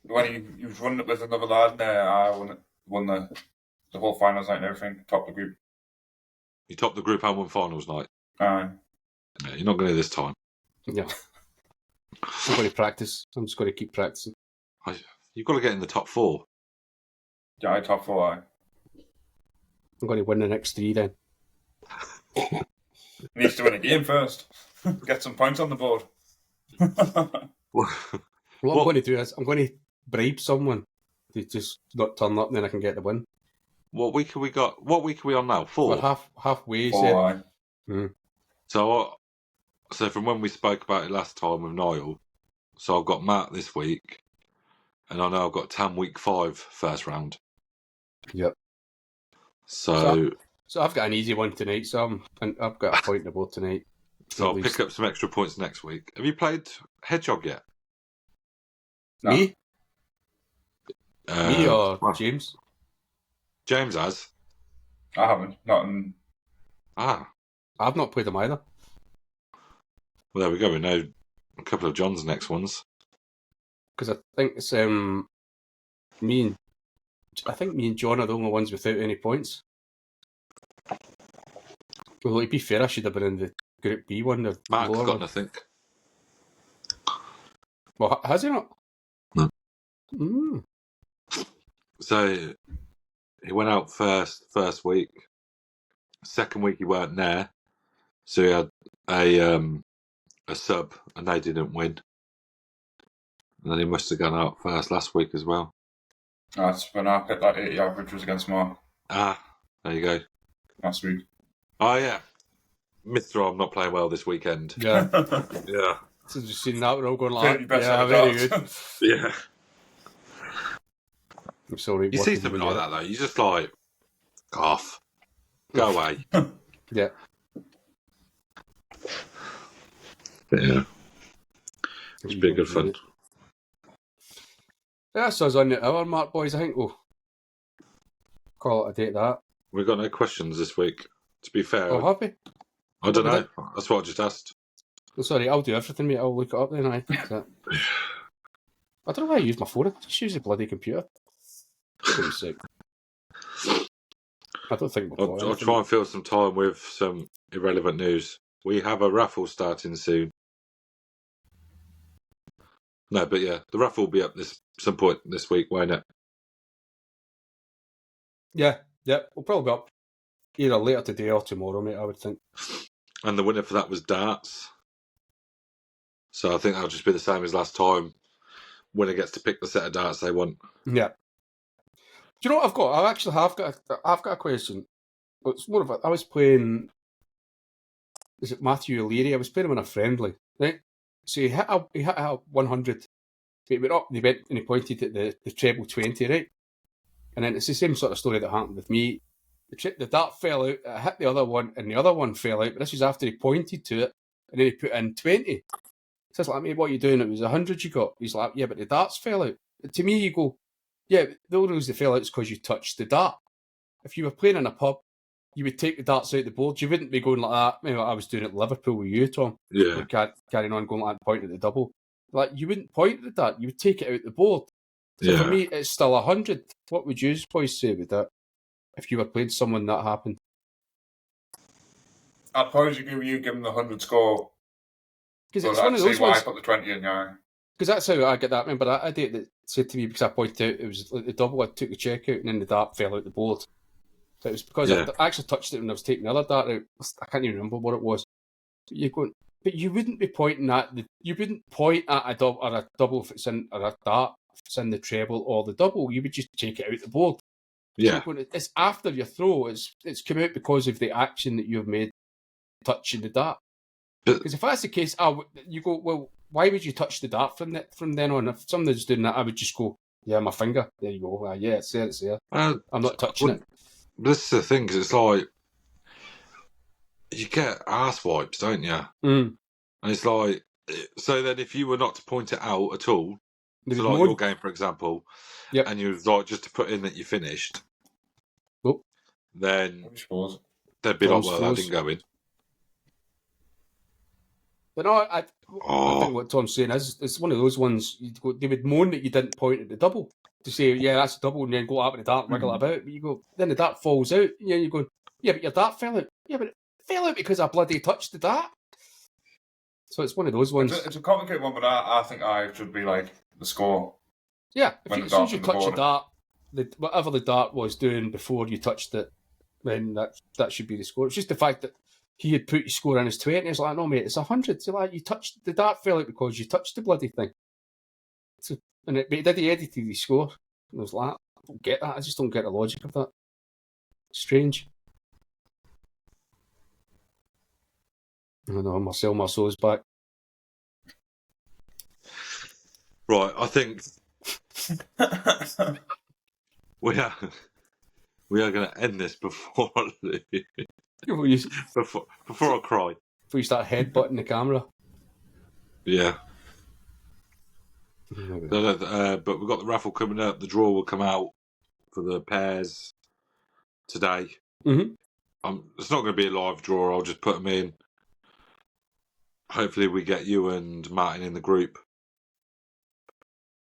when he was running it with another lad, I won the whole finals night and everything. Topped the group. You topped the group and won finals night. No, you're not going to this time. Yeah. I'm going to practice. I'm just going to keep practicing. You've got to get in the top 4. Yeah, top 4. I'm going to win the next 3 then. He needs to win a game first. Get some points on the board. What I'm going to do is I'm going to bribe someone to just not turn up, and then I can get the win. What week have we got? What week are we on now? 4. We're halfway. 4. So from when we spoke about it last time with Niall, so I've got Matt this week, and I know I've got Tam week 5 first round. Yep. So I've got an easy one tonight. So I've got a point in the board tonight. So I'll pick up some extra points next week. Have you played Hedgehog yet? No. Me? Me or well, James? James has. I haven't. I've not played them either. Well, there we go. We know a couple of John's next ones. Because I think it's me and John are the only ones without any points. Well, to be fair, I should have been in the Group B one. Mark's got nothing. Well, has he not? No. Mm. So he went out first week. Second week he weren't there, so he had a sub, and they didn't win. And then he must have gone out first last week as well. That's when I picked that 80 average was against Mark. There you go. Last week. Oh yeah, Mithra, I'm not playing well this weekend. Yeah. Yeah. So just seen that, we're all going like, yeah, very good. Yeah. I'm sorry. You see something like that though, you just like, off, go away. Yeah. Yeah. It should be good fun. Yeah, so it's on the hour mark, boys. I think we'll call it a day at that. We've got no questions this week. To be fair, Oh, happy? I don't know. That's what I just asked. Oh, sorry, I'll do everything, mate. I'll look it up then. I don't know why I use my phone. I just use the bloody computer. Goodness sake. I don't think we'll I'll try and fill some time with some irrelevant news. We have a raffle starting soon. No, but yeah, the raffle will be up some point this week, won't it? Yeah, we'll probably be up either later today or tomorrow, mate, I would think. And the winner for that was darts. So I think that'll just be the same as last time. Winner gets to pick the set of darts they want. Yeah. Do you know what I've got? I've got a question. It's more of a, I was playing. Is it Matthew O'Leary? I was playing him in a friendly, right? So he hit a 100. He went up and he pointed at the treble 20, right? And then it's the same sort of story that happened with me. The dart fell out, it hit the other one, and the other one fell out. But this was after he pointed to it, and then he put in 20. So I was like, mate, what are you doing? It was 100 you got. He's like, yeah, but the darts fell out. To me, you go, yeah, the only reason they fell out is because you touched the dart. If you were playing in a pub, you would take the darts out the board. You wouldn't be going like that. Maybe like I was doing at Liverpool with you, Tom. Yeah. Like carrying on going like that, pointing at the double. Like you wouldn't point at the dart. You would take it out the board. So for me, it's still 100. What would you boys say with that? If you were playing someone that happened, I'd probably give them the 100 score. Because it's one of those why ones. I put the 20 in, yeah. Because that's how I get that. Remember that idiot that said to me, because I pointed out it was like the double, I took the check out and then the dart fell out the board. So it was because I actually touched it when I was taking the other dart out. I can't even remember what it was. But you're going, but you wouldn't be pointing at you wouldn't point at a double if it's in, or a dart if it's in the treble or the double. You would just take it out the board. Yeah. So it's after your throw. It's come out because of the action that you've made touching the dart. Because if that's the case, you go, well, why would you touch the dart from then on? If somebody's doing that, I would just go, yeah, my finger. There you go. Yeah, it's there. I'm not touching it. This is the thing, because it's like, you get arse wipes, don't you? Mm. And it's like, so then if you were not to point it out at all, so like your game, for example, and you was like just to put in that you finished, then they'd be like, well, that didn't go in. But no, I think what Tom's saying is it's one of those ones they would moan that you didn't point at the double to say, yeah, that's a double, and then go up with the dart, wiggle it about. But you go, then the dart falls out, and you go, yeah, but your dart fell out. Yeah, but it fell out because I bloody touched the dart. So it's one of those ones. It's a complicated one, but I think I should be like the score. Yeah, as soon as you touch the dart, whatever the dart was doing before you touched it, then that should be the score. It's just the fact that he had put his score in as 20. It's like, no, mate, it's 100. So like, you touched the dart fell out because you touched the bloody thing. So, but he edited his score. And I was like, I don't get that. I just don't get the logic of that. Strange. I don't know, Marcel Marceau's back. Right, I think we are going to end this before before I cry. Before you start headbutting the camera. Yeah. But we've got the raffle coming up. The draw will come out for the pairs today. Mm-hmm. It's not going to be a live draw. I'll just put them in. Hopefully we get you and Martin in the group.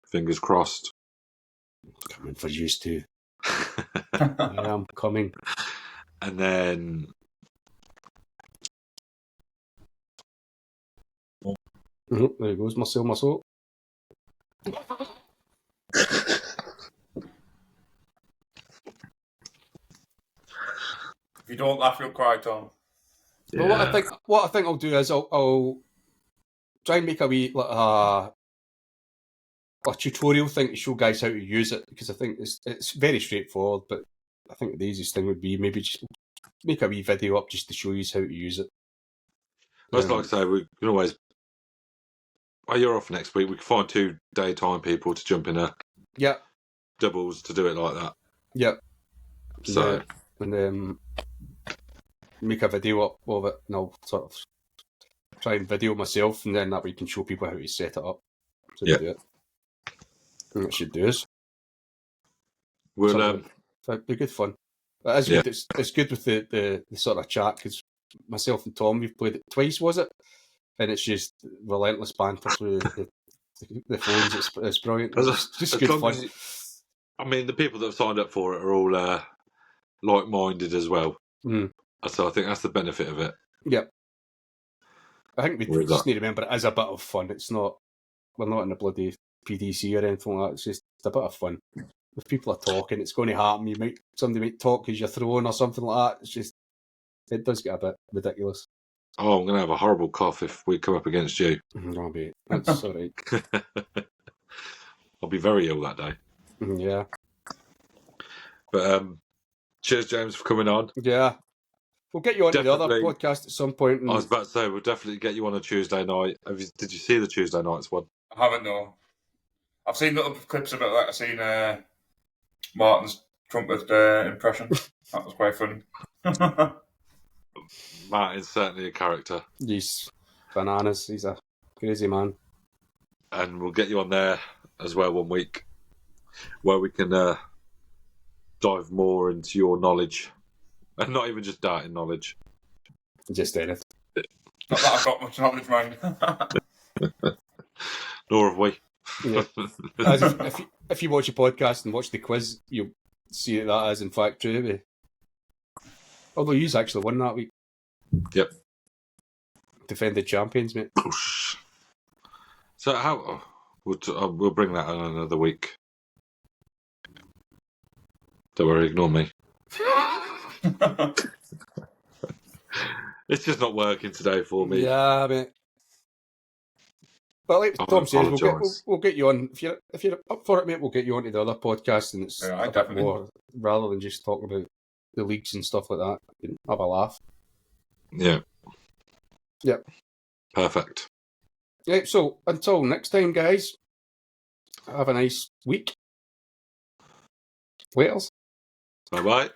Fingers crossed. Coming for you too. I am coming. And then there he goes, Marceau. If you don't laugh, you'll cry, Tom. Yeah. Well, what I think I'll do is I'll try and make a wee a tutorial thing to show guys how to use it, because I think it's very straightforward. But I think the easiest thing would be maybe just make a wee video up just to show you how to use it. Like I say, we can always. While you're off next week, we can find 2 daytime people to jump in a doubles to do it like that. Yeah. So and make a video up of it, and I'll sort of try and video myself, and then that way you can show people how to set it up. So Yeah. do it. And that should do us. We'll It'd be good fun. It is good. It's good with the sort of chat, because myself and Tom, we've played it twice, was it? And it's just relentless banter through the phones. It's brilliant. It's just as good long fun. I mean, the people that have signed up for it are all like-minded as well. Mm. So I think that's the benefit of it. Yep. I think we just need to remember it is a bit of fun. It's not, we're not in a bloody PDC or anything like that. It's just a bit of fun. If people are talking, it's going to happen. Somebody might talk as you're throwing or something like that. It's just, it does get a bit ridiculous. Oh, I'm going to have a horrible cough if we come up against you. Oh, mate, that's all right. I'll be very ill that day. Yeah. But cheers, James, for coming on. Yeah. We'll get you on the other Definitely. podcast at some point. I was about to say, we'll definitely get you on a Tuesday night. Did you see the Tuesday nights one? I haven't, no. I've seen little clips about that. I've seen Martin's trumpet impression. That was quite fun. Martin's certainly a character. He's bananas. He's a crazy man. And we'll get you on there as well one week, where we can dive more into your knowledge. And not even just darting knowledge. Just anything. Not that I've got much knowledge, man. Nor have we. Yeah. If you watch a podcast and watch the quiz, you'll see that is in fact true. Although you's actually won that week. Yep. Defended champions, mate. So how we'll bring that on another week. Don't worry, ignore me. It's just not working today for me. Yeah, mate. But like Tom says, we'll get you on. If you're up for it, mate, we'll get you onto the other podcast, and it's a bit more rather than just talking about the leagues and stuff like that. You can have a laugh. Yeah. Yep. Perfect. Right, so until next time, guys, have a nice week. Laters. Bye bye.